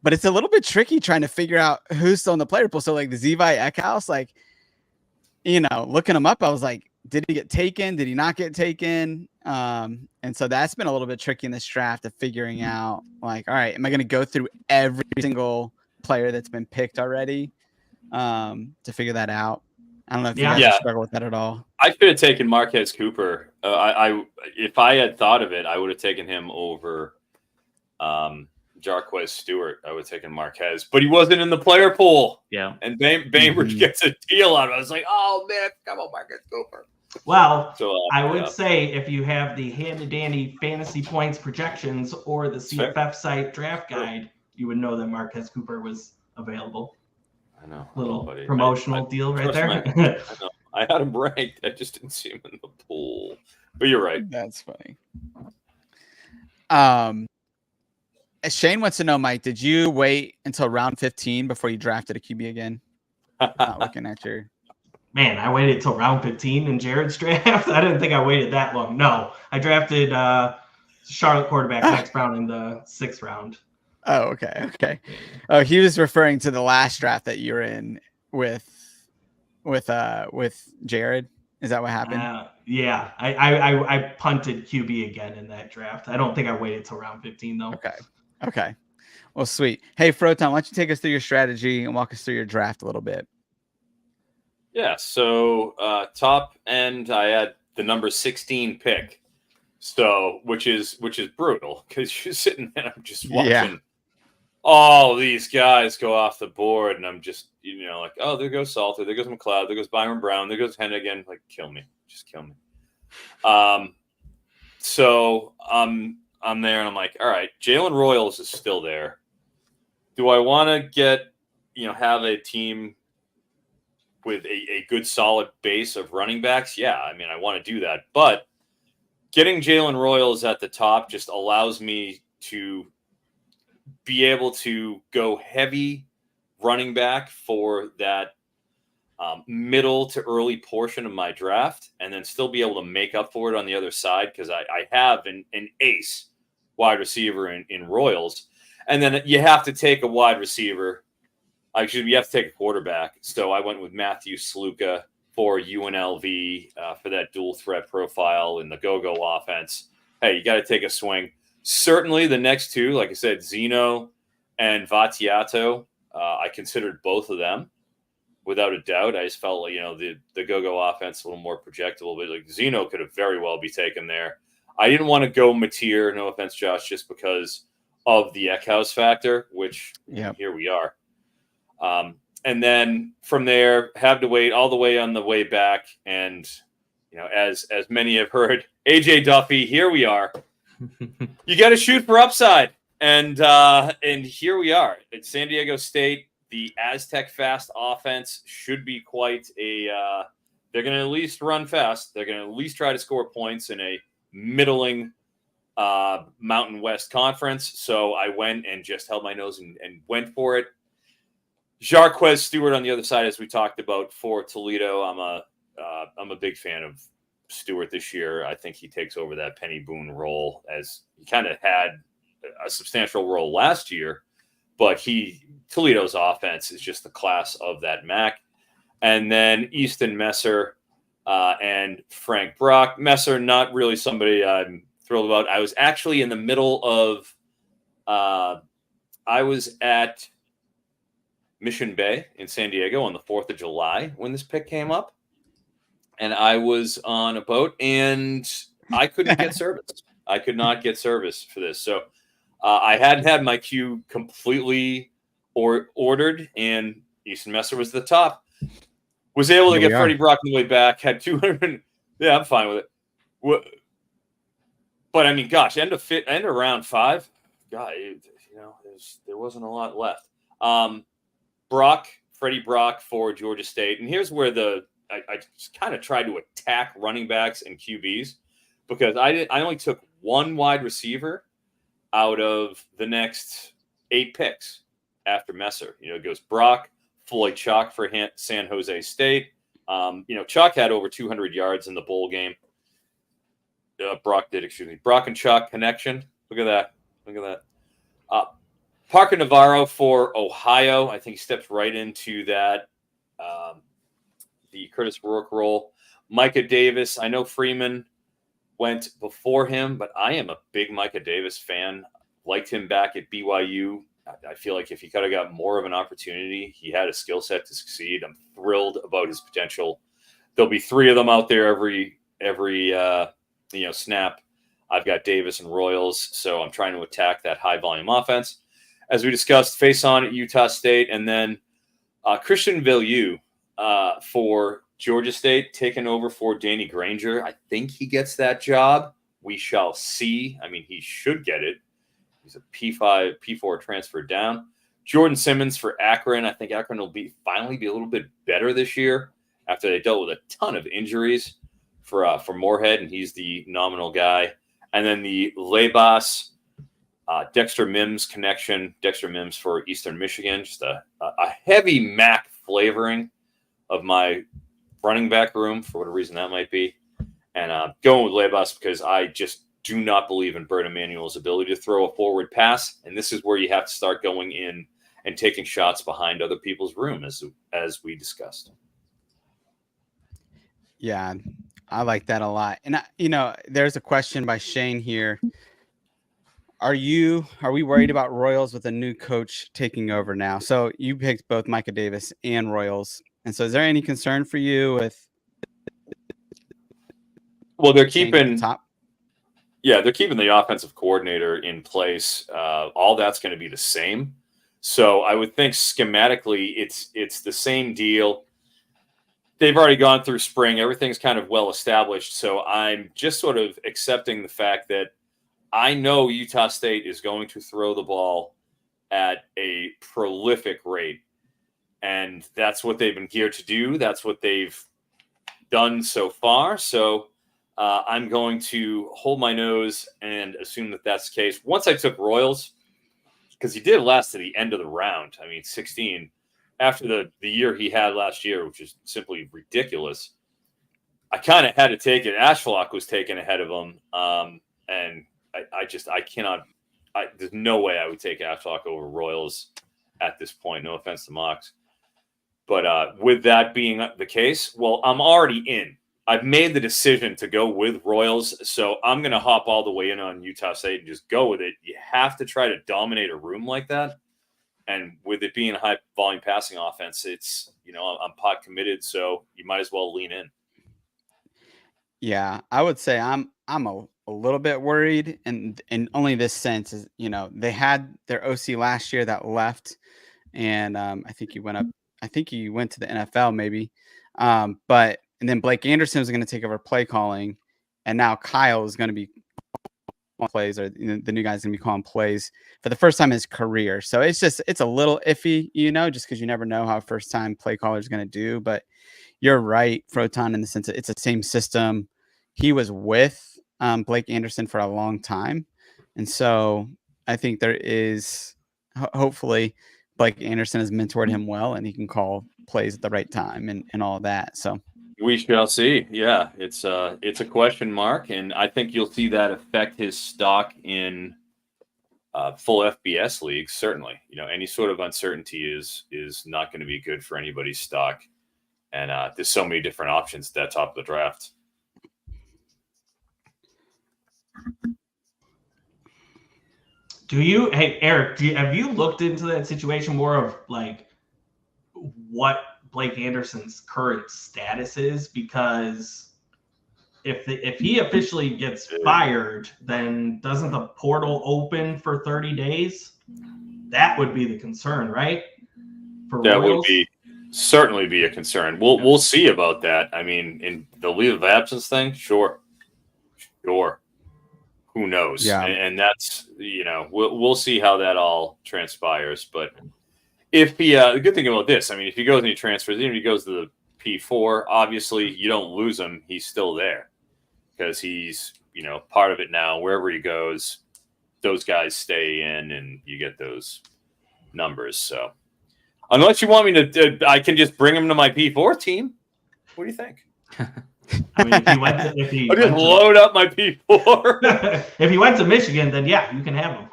it's a little bit tricky trying to figure out who's still in the player pool. So like the Zevi Eckhouse, like, looking him up, I was like, did he get taken? Did he not get taken? And so that's been a little bit tricky in this draft of figuring out like, all right, am I going to go through every single player that's been picked already to figure that out? I don't know if you guys struggle with that at all. I should have taken Marquez Cooper. If I had thought of it, I would have taken him over Jarquez Stewart. I would have taken Marquez, but he wasn't in the player pool. Yeah. And Bainbridge gets a deal out of it. I was like, oh man, come on, Marquez Cooper. Well, so, I would say if you have the handy dandy fantasy points projections or the CFF site draft guide, you would know that Marquez Cooper was available. I know. Little promotional deal right there. I know. I had him ranked. I just didn't see him in the pool. But you're right. That's funny. Shane wants to know, Mike, did you wait until round 15 before you drafted a QB again? Not looking at your... Man, I waited till round 15 in Jared's draft. I didn't think I waited that long. No, I drafted Charlotte quarterback Max Brown in the 6th round. Oh, okay. Oh, he was referring to the last draft that you were in with Jared. Is that what happened? Yeah, I punted QB again in that draft. I don't think I waited till round 15 though. Okay. Well, sweet. Hey, Froton, why don't you take us through your strategy and walk us through your draft a little bit? Yeah. So top end, I had the number 16 pick. So which is brutal because you're sitting there, I'm just watching all these guys go off the board, and I'm just like, oh, there goes Salter, there goes McLeod, there goes Byron Brown, there goes Hennigan. Like, kill me, just kill me. So I'm there, and I'm like, all right, Jalen Royals is still there. Do I want to get have a team with a good solid base of running backs? Yeah, I mean, I want to do that, but getting Jalen Royals at the top just allows me to be able to go heavy running back for that middle to early portion of my draft, and then still be able to make up for it on the other side because I have an ace wide receiver in Royals. And then you have to take a wide receiver. Actually, you have to take a quarterback. So I went with Matthew Sluka for UNLV for that dual threat profile in the go-go offense. Hey, you got to take a swing. Certainly the next two, like I said, Zeno and Vattiato, I considered both of them without a doubt. I just felt like, the go-go offense a little more projectable, but like Zeno could have very well be taken there. I didn't want to go Mateer, no offense, Josh, just because of the Eckhouse factor, which here we are. And then from there, have to wait all the way on the way back. And, as many have heard, AJ Duffy, here we are. You got to shoot for upside. And here we are at San Diego State. The Aztec fast offense should be quite they're going to at least run fast. They're going to at least try to score points in a middling Mountain West Conference. So I went and just held my nose and went for it. Jarquez Stewart on the other side, as we talked about for Toledo. I'm a big fan of Stewart this year. I think he takes over that Penny Boone role, as he kind of had a substantial role last year, but Toledo's offense is just the class of that MAC. And then Easton Messer and Frank Brock. Messer, not really somebody I'm thrilled about. I was actually in the middle of I was at Mission Bay in San Diego on the 4th of July when this pick came up. And I was on a boat, and I couldn't get service. I could not get service for this. So I hadn't had my queue completely ordered, and Easton Messer was at the top. Was able to get Freddie Brock on the way back. Had 200. Yeah, I'm fine with it. But I mean, gosh, end of round 5. God, there wasn't a lot left. Freddie Brock for Georgia State, and here's where I just kind of tried to attack running backs and QBs, because I only took one wide receiver out of the next 8 picks after Messer. It goes Brock, Floyd Chalk for San Jose State. Chalk had over 200 yards in the bowl game. Brock and Chalk connection. Look at that. Parker Navarro for Ohio. I think he steps right into that, the Curtis Rourke role. Micah Davis. I know Freeman went before him, but I am a big Micah Davis fan. Liked him back at BYU. I feel like if he could have got more of an opportunity, he had a skill set to succeed. I'm thrilled about his potential. There'll be 3 of them out there every snap. I've got Davis and Royals, so I'm trying to attack that high volume offense. As we discussed, face on at Utah State, and then Christian Veilleux for Georgia State, taking over for Danny Granger. I think he gets that job. We shall see. I mean, he should get it. He's a P5, P4 transfer down. Jordan Simmons for Akron. I think Akron will finally be a little bit better this year after they dealt with a ton of injuries for Moorhead, and he's the nominal guy. And then the Labas, Dexter Mims connection. Dexter Mims for Eastern Michigan. Just a heavy MAC flavoring of my running back room, for whatever reason that might be. And going with Labas because I just do not believe in Bert Emanuel's ability to throw a forward pass. And this is where you have to start going in and taking shots behind other people's room, as we discussed. Yeah, I like that a lot. And, there's a question by Shane here. Are we worried about Royals with a new coach taking over now? So you picked both Micah Davis and Royals. And so is there any concern for you with? Well, they're keeping top. Yeah, they're keeping the offensive coordinator in place. All that's going to be the same. So I would think schematically it's the same deal. They've already gone through spring. Everything's kind of well established. So I'm just sort of accepting the fact that I know Utah State is going to throw the ball at a prolific rate. And that's what they've been geared to do. That's what they've done so far. So I'm going to hold my nose and assume that that's the case. Once I took Royals, because he did last to the end of the round. I mean, 16. After the year he had last year, which is simply ridiculous, I kind of had to take it. Ashflock was taken ahead of him. And I cannot – there's no way I would take Ashflock over Royals at this point. No offense to Mox. But with that being the case, well, I'm already in. I've made the decision to go with Royals, so I'm going to hop all the way in on Utah State and just go with it. You have to try to dominate a room like that. And with it being a high-volume passing offense, it's, I'm pot committed, so you might as well lean in. Yeah, I would say I'm a little bit worried, and in only this sense is, they had their OC last year that left, and I think he went to the NFL maybe, and then Blake Anderson was going to take over play calling, and now Kyle is going to be plays, or the new guy's going to be calling plays for the first time in his career. So it's a little iffy, just because you never know how a first time play caller is going to do. But you're right, Froton, in the sense that it's the same system. He was with Blake Anderson for a long time, and so I think there is hopefully Blake Anderson has mentored him well, and he can call plays at the right time and all of that. So we shall see. Yeah, it's a question mark, and I think you'll see that affect his stock in full FBS leagues. Certainly, any sort of uncertainty is not going to be good for anybody's stock. And there's so many different options at that top of the draft. Hey, Eric, have you looked into that situation more of like what Blake Anderson's current status is? Because if he officially gets fired, then doesn't the portal open for 30 days? that would be the concern, right? For that Royals? would certainly be a concern. We'll see about that. I mean, in the leave of absence thing, sure. Who knows? Yeah. And that's, we'll see how that all transpires. But if he, the good thing about this, I mean, if he goes and he transfers, even if he goes to the P4, obviously you don't lose him. He's still there because he's, part of it now. Wherever he goes, those guys stay in and you get those numbers. So unless you want me to, I can just bring him to my P4 team. What do you think? I mean, if he I'll just load up my P4. if he went to Michigan, then yeah, you can have him.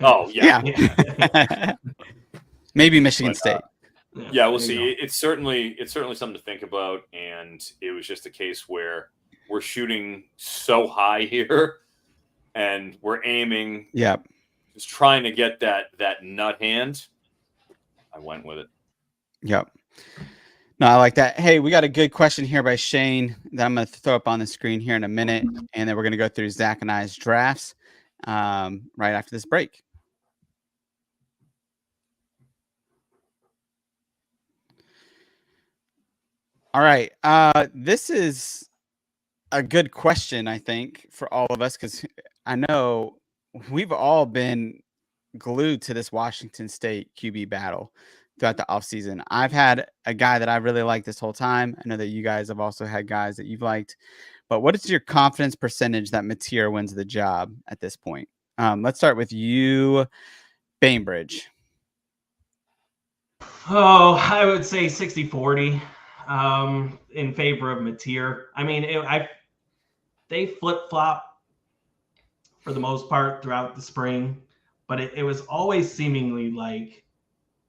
Oh yeah. Maybe Michigan State. Yeah, we'll see. It's certainly something to think about, and it was just a case where we're shooting so high here, and we're aiming. Yeah. Just trying to get that nut hand. I went with it. Yep. No, I like that. Hey, we got a good question here by Shane that I'm going to throw up on the screen here in a minute, and then we're going to go through Zach and I's drafts right after this break. All right. This is a good question, I think, for all of us, because I know we've all been glued to this Washington State QB battle throughout the offseason. I've had a guy that I really liked this whole time. I know that you guys have also had guys that you've liked. But what is your confidence percentage that Mateer wins the job at this point? Let's start with you, Bainbridge. Oh, I would say 60-40 in favor of Mateer. I mean, they flip-flop for the most part throughout the spring, but it was always seemingly like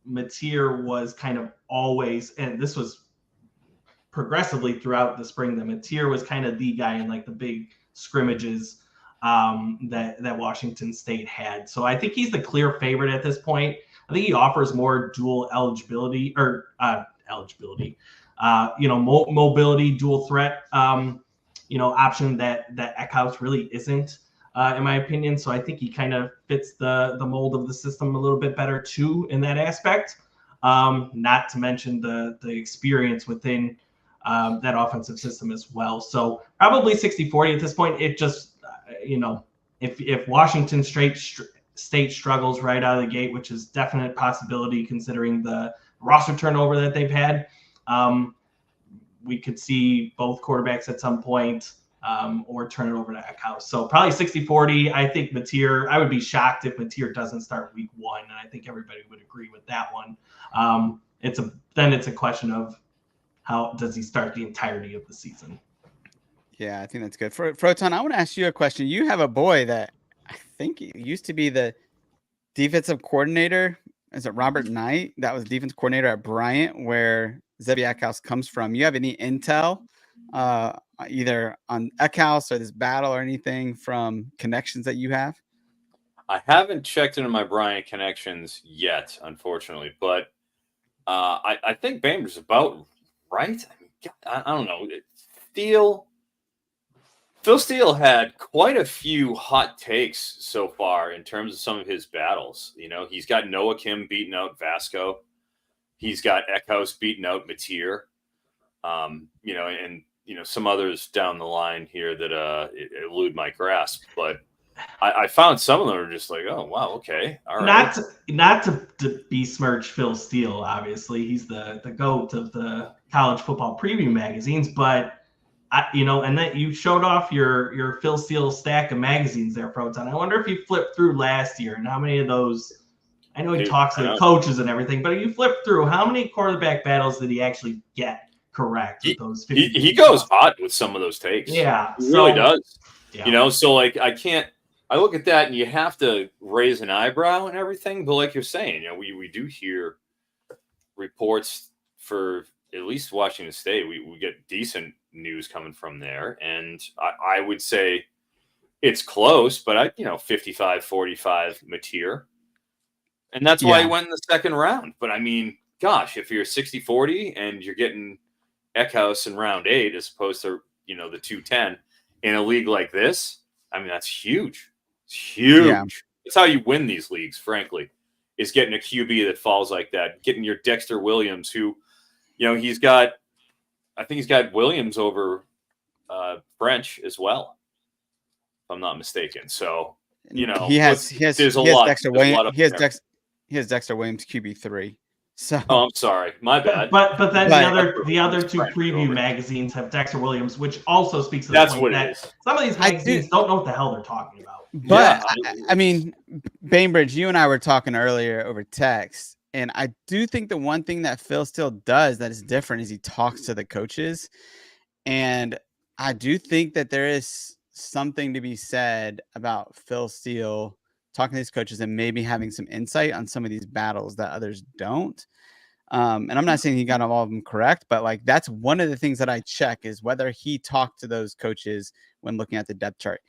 Mateer was kind of always, and this was progressively throughout the spring, that Mateer was kind of the guy in like the big scrimmages that Washington State had. So I think he's the clear favorite at this point. I think he offers more dual mobility, dual threat, option that Eckhouse really isn't, in my opinion. So I think he kind of fits the mold of the system a little bit better too in that aspect. Not to mention the experience within that offensive system as well. So probably 60-40 at this point. It just, if Washington State struggles right out of the gate, which is definite possibility considering the roster turnover that they've had, we could see both quarterbacks at some point or turn it over to Eckhouse. So probably 60-40. I think Mateer, I would be shocked if Mateer doesn't start week 1. And I think everybody would agree with that one. Then it's a question of how does he start the entirety of the season? Yeah, I think that's good. Froton, I want to ask you a question. You have a boy that I think used to be the defensive coordinator. Is it Robert Knight? That was defense coordinator at Bryant, where Zevi Eckhouse comes from. You have any intel either on Eckhouse or this battle or anything from connections that you have? I haven't checked into my Bryant connections yet, unfortunately, but I think Bainbridge's about right. I mean, I don't know. Phil Steele had quite a few hot takes so far in terms of some of his battles. He's got Noah Kim beating out Vasco. He's got Eckhouse beating out Mateer. And some others down the line here that elude my grasp. But I found some of them are just like, oh wow, okay, all right. Not to besmirch Phil Steele. Obviously, he's the GOAT of the college football preview magazines. But and that you showed off your Phil Steele stack of magazines there, Proton. I wonder if you flipped through last year and how many of those. I know he talks to the coaches and everything, but if you flip through, how many quarterback battles did he actually get correct with those? He goes hot with some of those takes. Yeah, he really does. Yeah. So like I look at that and you have to raise an eyebrow and everything, but like you're saying, we do hear reports for at least Washington State. We get decent news coming from there, and I would say it's close, but 55-45 Mateer, and that's why he went in the second round. But I mean, gosh, if you're 60-40 and you're getting Eckhouse in round 8 as opposed to the 210 in a league like this, I mean that's huge. It's huge. Yeah. It's how you win these leagues, frankly. is getting a QB that falls like that. Getting your Dexter Williams, who, I think he's got Williams over French as well, if I'm not mistaken. So, he has there's a lot. Dexter Williams. He has Dexter Williams QB3. So I'm sorry, my bad. But then the other two preview magazines have Dexter Williams, which also speaks to the point that some of these magazines don't know what the hell they're talking about. But I mean, Bainbridge, you and I were talking earlier over text, and I do think the one thing that Phil still does that is different is he talks to the coaches, and I do think that there is something to be said about Phil Steele talking to his coaches and maybe having some insight on some of these battles that others don't. And I'm not saying he got all of them correct, but like that's one of the things that I check is whether he talked to those coaches when looking at the depth chart.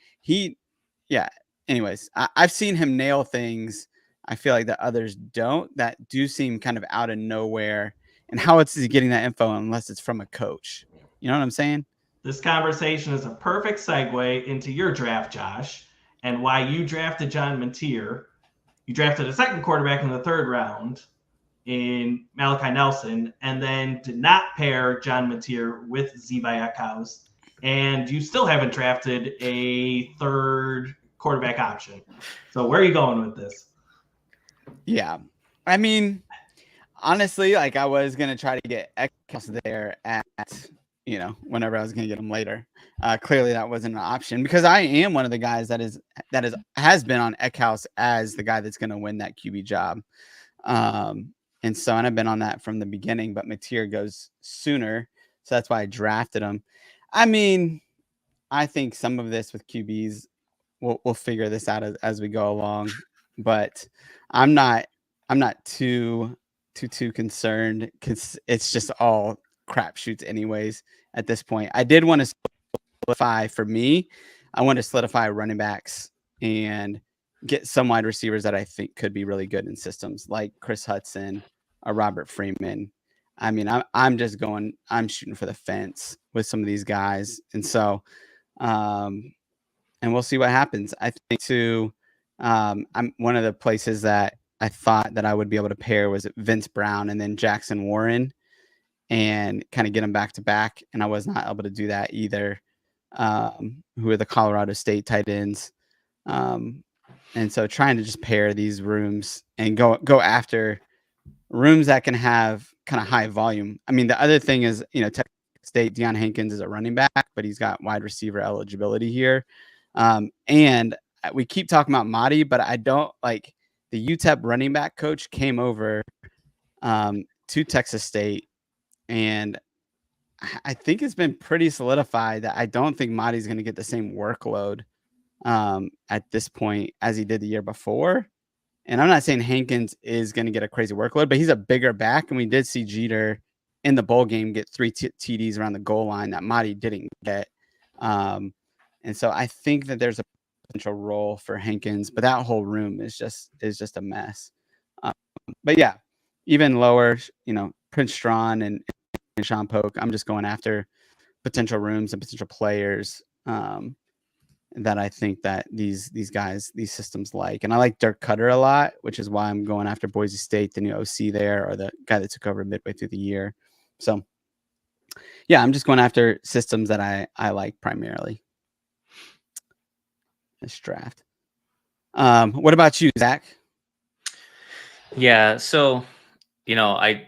Anyways, I've seen him nail things. I feel like that others don't, that do seem kind of out of nowhere. And how is he getting that info unless it's from a coach? You know what I'm saying? This conversation is a perfect segue into your draft, Josh, and why you drafted John Mateer. You drafted a second quarterback in the 3rd round in Malachi Nelson, and then did not pair John Mateer with Zevi Eckhouse. And you still haven't drafted a 3rd quarterback option. So where are you going with this? Yeah. I mean, honestly, like I was going to try to get Eckhouse there at, whenever I was going to get him later. Clearly that wasn't an option because I am one of the guys that has been on Eckhouse as the guy that's going to win that QB job. And I've been on that from the beginning, but Mateer goes sooner. So that's why I drafted him. I mean, I think some of this with QBs, we'll figure this out as we go along, but I'm not too concerned because it's just all crapshoots anyways at this point. I did want to solidify for me. I want to solidify running backs and get some wide receivers that I think could be really good in systems like Chris Hudson or Robert Freeman. I mean, I'm shooting for the fence with some of these guys. And so, and we'll see what happens. I think too, I'm one of the places that I thought that I would be able to pair was Vince Brown and then Jackson Warren and kind of get them back to back. And I was not able to do that either. Who are the Colorado State tight ends. And so trying to just pair these rooms and go after rooms that can have kind of high volume. I mean, the other thing is, Texas State, Deion Hankins is a running back, but he's got wide receiver eligibility here. And we keep talking about Mahdi, but I don't like the UTEP running back coach came over to Texas State. And I think it's been pretty solidified that I don't think Mahdi's going to get the same workload at this point as he did the year before. And I'm not saying Hankins is going to get a crazy workload, but he's a bigger back. And we did see Jeter in the bowl game get 3 TDs around the goal line that Mahdi didn't get. And so I think that there's a potential role for Hankins, but that whole room is just a mess. But yeah, even lower, Prince Strawn and Sean Polk, I'm just going after potential rooms and potential players that I think that these guys, these systems like. And I like Dirk Cutter a lot, which is why I'm going after Boise State, the new OC there, or the guy that took over midway through the year. So yeah, I'm just going after systems that I like primarily. This draft. What about you, Zach? Yeah, so I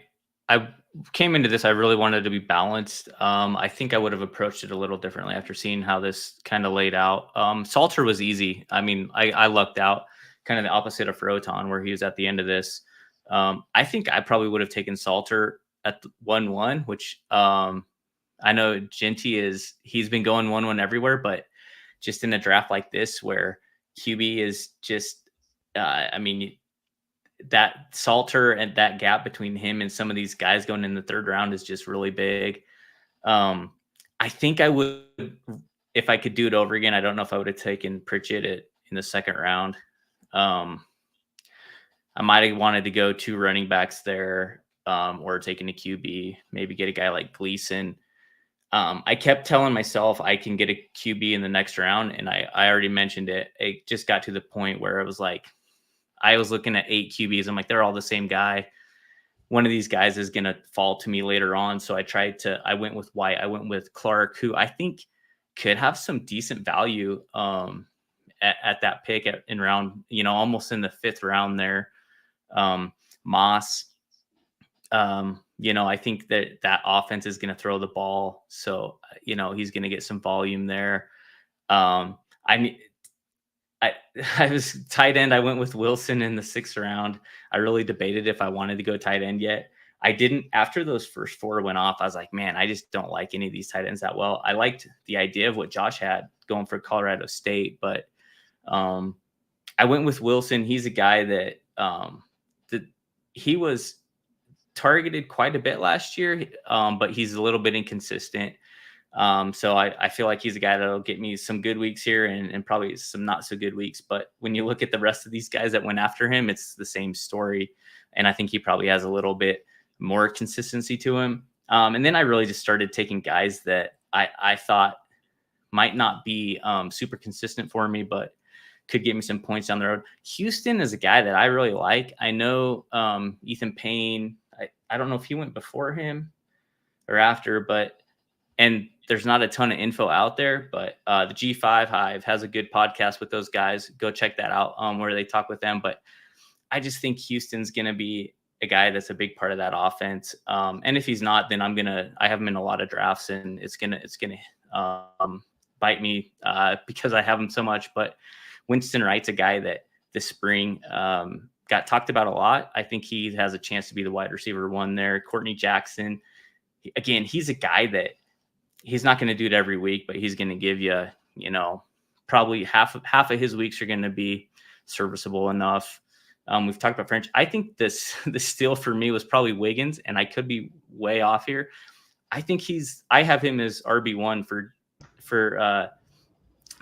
came into this, I really wanted to be balanced. I think I would have approached it a little differently after seeing how this kind of laid out. Salter was easy. I mean, I lucked out, kind of the opposite of Froton, where he was at the end of this. I think I probably would have taken Salter at 1-1, which I know Genty he's been going 1-1 everywhere, but just in a draft like this where QB is just, that Salter and that gap between him and some of these guys going in the 3rd round is just really big. I think I would, if I could do it over again, I don't know if I would have taken Pritchett in the 2nd round. I might have wanted to go 2 running backs there, or taking a QB, maybe get a guy like Gleason. I kept telling myself I can get a QB in the next round, and I already mentioned it. It just got to the point where it was like, I was looking at 8 QBs. I'm like, they're all the same guy. One of these guys is going to fall to me later on. So I went with White. I went with Clark, who I think could have some decent value at that pick in round, almost in the 5th round there. Moss, I think that offense is going to throw the ball. So, he's going to get some volume there. I was tight end. I went with Wilson in the 6th round. I really debated if I wanted to go tight end yet. I didn't. After those first 4 went off, I was like, man, I just don't like any of these tight ends that well. I liked the idea of what Josh had going for Colorado State, but I went with Wilson. He's a guy that he was targeted quite a bit last year, but he's a little bit inconsistent. So I feel like he's a guy that'll get me some good weeks here and probably some not so good weeks. But when you look at the rest of these guys that went after him, it's the same story. And I think he probably has a little bit more consistency to him. And then I really just started taking guys that I thought might not be super consistent for me, but could get me some points down the road. Houston is a guy that I really like. I know Ethan Payne. I don't know if he went before him or after, and there's not a ton of info out there, but the G5 Hive has a good podcast with those guys. Go check that out where they talk with them. But I just think Houston's going to be a guy that's a big part of that offense. And if he's not, then I have him in a lot of drafts, and it's going to bite me because I have him so much. But Winston Wright's a guy that this spring got talked about a lot. I think he has a chance to be the wide receiver 1 there. Courtney Jackson, again, he's a guy that he's not going to do it every week, but he's going to give you, probably half of his weeks are going to be serviceable enough. We've talked about French. I think the steal for me was probably Wiggins, and I could be way off here. I have him as RB1 for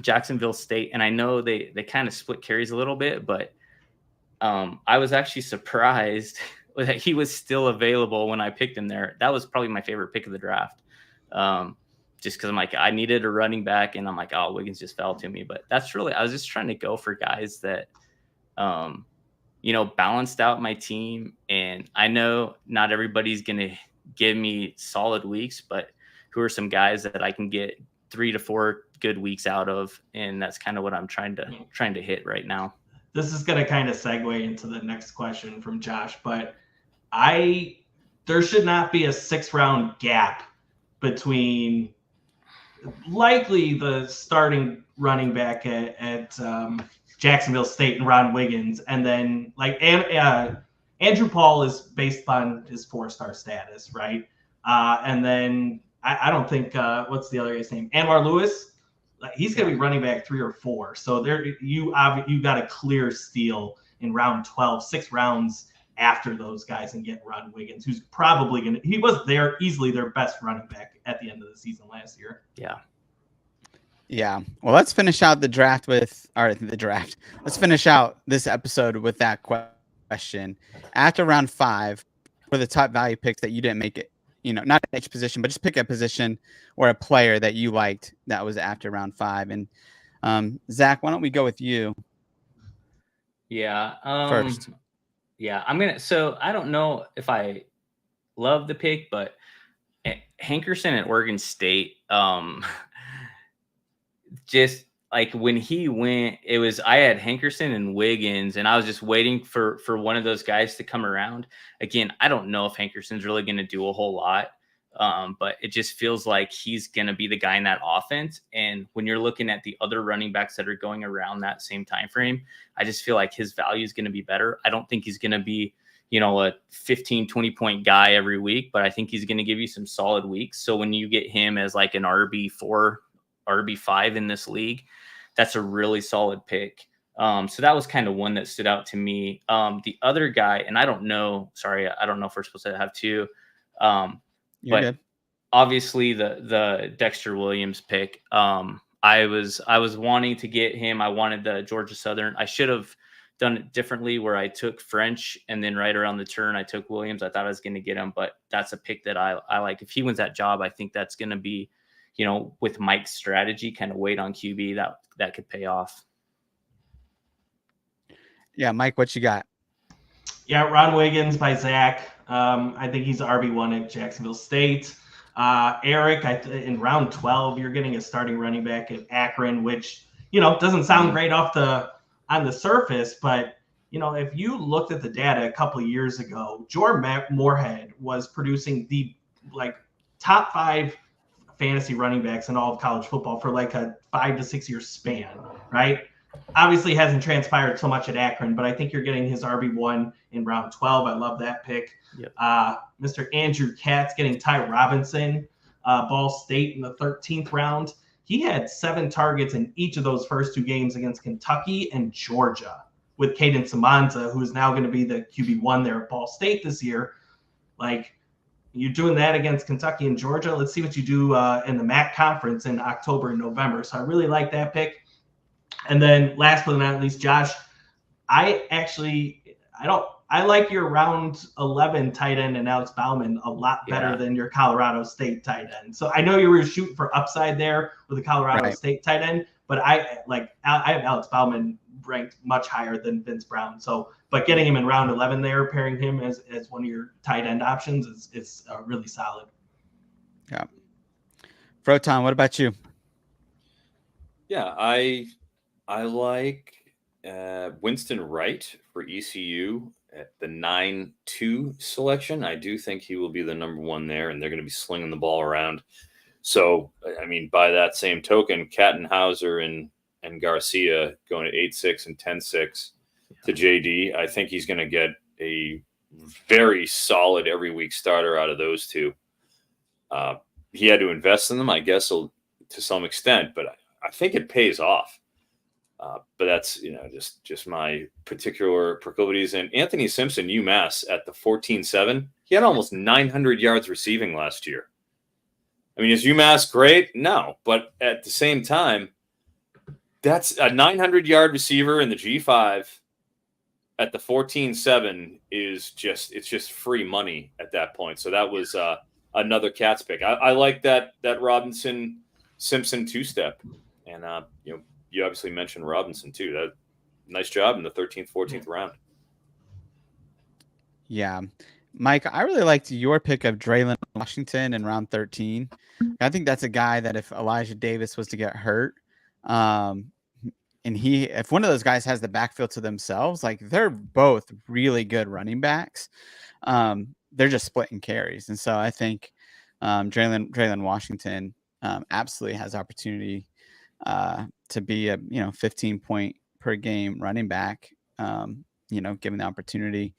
Jacksonville State. And I know they kind of split carries a little bit, but I was actually surprised that he was still available when I picked him there. That was probably my favorite pick of the draft. Just because I'm like, I needed a running back, and I'm like, oh, Wiggins just fell to me. But I was just trying to go for guys that, balanced out my team. And I know not everybody's going to give me solid weeks, but who are some guys that I can get 3 to 4 good weeks out of. And that's kind of what I'm trying to hit right now. This is going to kind of segue into the next question from Josh, but there should not be a 6th round gap between likely the starting running back at Jacksonville State and Ron Wiggins, and then Andrew Paul is based on his 4-star status, right? And then I don't think what's the other guy's name? Anwar Lewis. He's going to be running back 3 or 4. So there you got a clear steal in round 12, 6 rounds after those guys, and get Ron Wiggins, who's probably he was easily their best running back at the end of the season last year. Yeah. Well, let's finish out Let's finish out this episode with that question. After round 5, for the top value picks that you didn't make it, not in each position, but just pick a position or a player that you liked that was after round 5. And Zach, why don't we go with you? Yeah. First. Yeah, so I don't know if I love the pick, but Hankerson at Oregon State, just like when he went, I had Hankerson and Wiggins, and I was just waiting for one of those guys to come around. Again, I don't know if Hankerson's really going to do a whole lot, but it just feels like he's going to be the guy in that offense. And when you're looking at the other running backs that are going around that same time frame, I just feel like his value is going to be better. I don't think he's going to be, a 15, 20 point guy every week, but I think he's going to give you some solid weeks. So when you get him as like an RB4, RB5 in this league, that's a really solid pick. So that was kind of one that stood out to me. The other guy, and I don't know if we're supposed to have 2, but good. Obviously the Dexter Williams pick. I was wanting to get him. I wanted the Georgia Southern. I should have done it differently, where I took French, and then right around the turn I took Williams. I thought I was going to get him, but that's a pick that I like. If he wins that job, I think that's going to be, with Mike's strategy, kind of wait on QB, that could pay off. Yeah, Mike, what you got? Yeah, Ron Wiggins by Zach. I think he's RB1 at Jacksonville State. Eric, in round 12, you're getting a starting running back at Akron, which, doesn't sound great on the surface, but if you looked at the data a couple of years ago, Jordan Moorhead was producing the top 5 fantasy running backs in all of college football for like a 5 to 6 year span, right? Obviously hasn't transpired so much at Akron, but I think you're getting his RB1 in round 12. I love that pick. Yep. Mr. Andrew Katz getting Ty Robinson, Ball State in the 13th round. He had 7 targets in each of those first 2 games against Kentucky and Georgia with Caden Samanza, who is now going to be the QB1 there at Ball State this year. You're doing that against Kentucky and Georgia. Let's see what you do in the MAC conference in October and November. So I really like that pick. And then last but not least, Josh, I like your round 11 tight end and Alex Bauman a lot better than your Colorado State tight end. So I know you were shooting for upside there with the Colorado State tight end, but I have Alex Bauman ranked much higher than Vince Brown. So, but getting him in round 11 there, pairing him as one of your tight end options is really solid. Yeah. Froton, what about you? Yeah, I like Winston Wright for ECU at the 9-2 selection. I do think he will be the number 1 there, and they're going to be slinging the ball around. So, I mean, by that same token, Kattenhauser and Garcia going at 8-6 and 10-6 to JD. I think he's going to get a very solid every week starter out of those two. He had to invest in them, I guess, to some extent, but I think it pays off. But that's, just my particular proclivities. And Anthony Simpson, UMass at the 14-7, he had almost 900 yards receiving last year. I mean, is UMass great? No, but at the same time, that's a 900-yard receiver in the G5 at the 14-7 it's just free money at that point. So that was another Cats pick. I like that Robinson Simpson 2-step, and you obviously mentioned Robinson too. That nice job in the 13th, 14th round. Yeah. Mike, I really liked your pick of Draylon Washington in round 13. I think that's a guy that if Elijah Davis was to get hurt, and if one of those guys has the backfield to themselves, they're both really good running backs. They're just splitting carries. And so I think Draylon Washington absolutely has opportunity to be a 15 point per game running back, given the opportunity.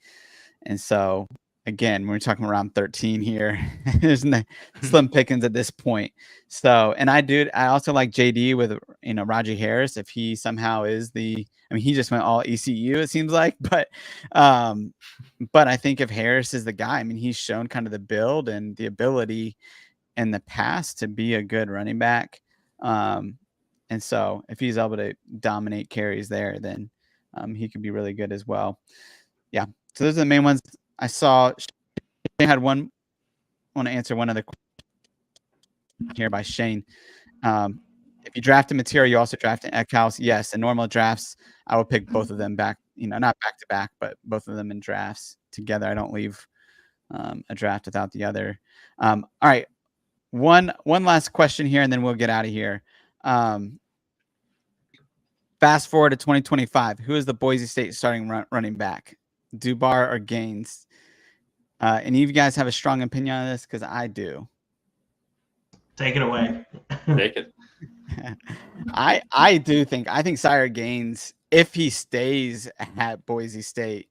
And so again, when we're talking around 13 here, there's no slim pickings at this point. So, and I also like JD with Raji Harris. If he somehow is he just went all ECU, it seems like, but I think if Harris is the guy, he's shown kind of the build and the ability in the past to be a good running back. And so if he's able to dominate carries there, then he could be really good as well. Yeah. So those are the main ones I saw. I had one. I want to answer one other question here by Shane. If you draft a material, you also draft an Eckhouse. Yes, in normal drafts, I would pick both of them back. Not back to back, but both of them in drafts together. I don't leave a draft without the other. All right. One last question here, and then we'll get out of here. Fast forward to 2025. Who is the Boise State starting running back? Dubar or Gaines? Any of you guys have a strong opinion on this? Because I do. Take it away. Take it. I think Sire Gaines, if he stays at Boise State,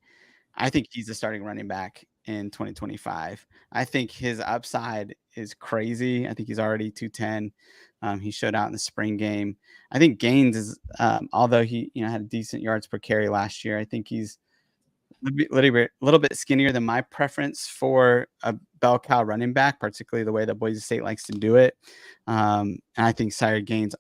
I think he's the starting running back in 2025. I think his upside is crazy. I think he's already 210. He showed out in the spring game. I think Gaines is, although he had decent yards per carry last year, I think he's a little bit skinnier than my preference for a bell cow running back, particularly the way that Boise State likes to do it. And I think Sire Gaines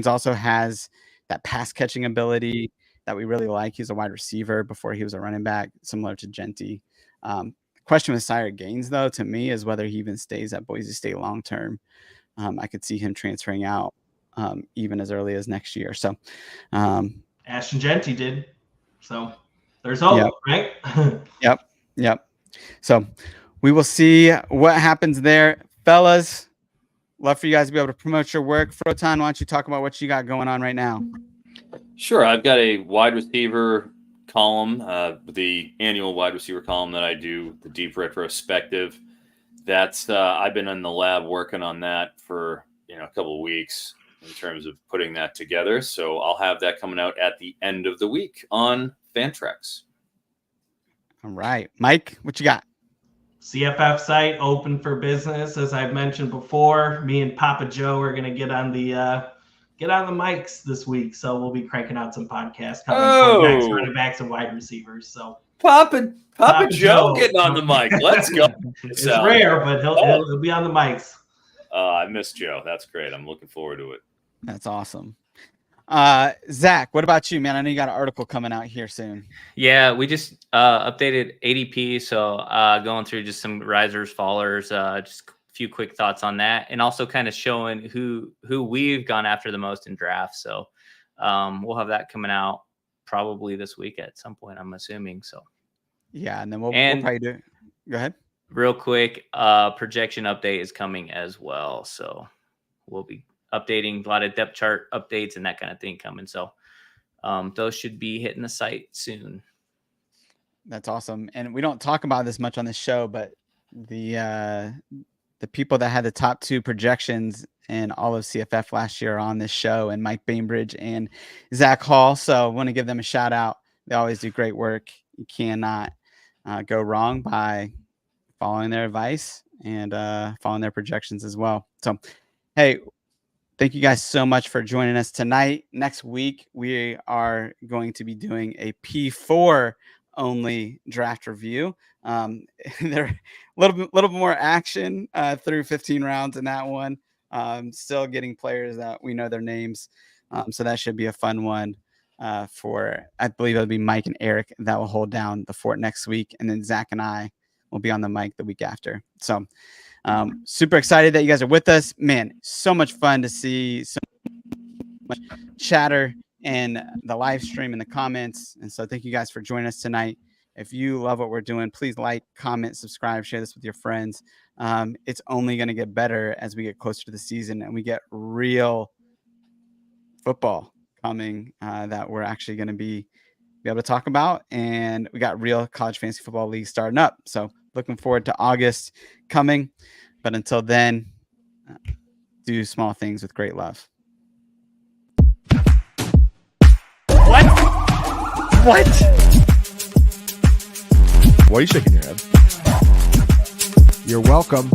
also has that pass catching ability that we really like. He's a wide receiver before he was a running back, similar to Genty. Question with Sire Gaines, though, to me, is whether he even stays at Boise State long term. I could see him transferring out even as early as next year. So Ashton Genty did. So There's hope, right? Yep. So we will see what happens there. Fellas, love for you guys to be able to promote your work. Frotan, why don't you talk about what you got going on right now? Sure. I've got a wide receiver column, the annual wide receiver column that I do, the deep retrospective. That's I've been in the lab working on that for a couple of weeks in terms of putting that together. So I'll have that coming out at the end of the week on Fantrax. All right, Mike, what you got? CFF site open for business, as I've mentioned before. Me and Papa Joe are going to get on the mics this week, so we'll be cranking out some podcasts covering quarterbacks, running backs, and wide receivers. So Papa Joe getting on the mic. Let's go. It's rare, but he'll be on the mics. I miss Joe. That's great. I'm looking forward to it. That's awesome. Zach, what about you, man? I know you got an article coming out here soon. Yeah, we just updated ADP, so going through just some risers, fallers, just a few quick thoughts on that, and also kind of showing who we've gone after the most in drafts. So we'll have that coming out probably this week at some point, I'm assuming. So yeah, and then we'll probably do. Go ahead. Real quick, projection update is coming as well, so we'll be updating a lot of depth chart updates and that kind of thing coming. So those should be hitting the site soon. That's awesome. And we don't talk about this much on this show, but the people that had the top 2 projections in all of CFF last year are on this show, and Mike Bainbridge and Zach Hall. So I want to give them a shout out. They always do great work. You cannot go wrong by following their advice and following their projections as well. So, hey, thank you guys so much for joining us tonight. Next week, we are going to be doing a P4 only draft review. There a little bit more action through 15 rounds in that one. Still getting players that we know their names. So that should be a fun one for, I believe it'll be Mike and Eric that will hold down the fort next week. And then Zach and I will be on the mic the week after. So super excited that you guys are with us, man. So much fun to see so much chatter in the live stream and the comments. And so thank you guys for joining us tonight. If you love what we're doing, please like, comment, subscribe, share this with your friends. It's only going to get better as we get closer to the season and we get real football coming that we're actually going to be able to talk about. And we got real college fantasy football league starting up. So looking forward to August coming. But until then, do small things with great love. What? Why are you shaking your head? You're welcome.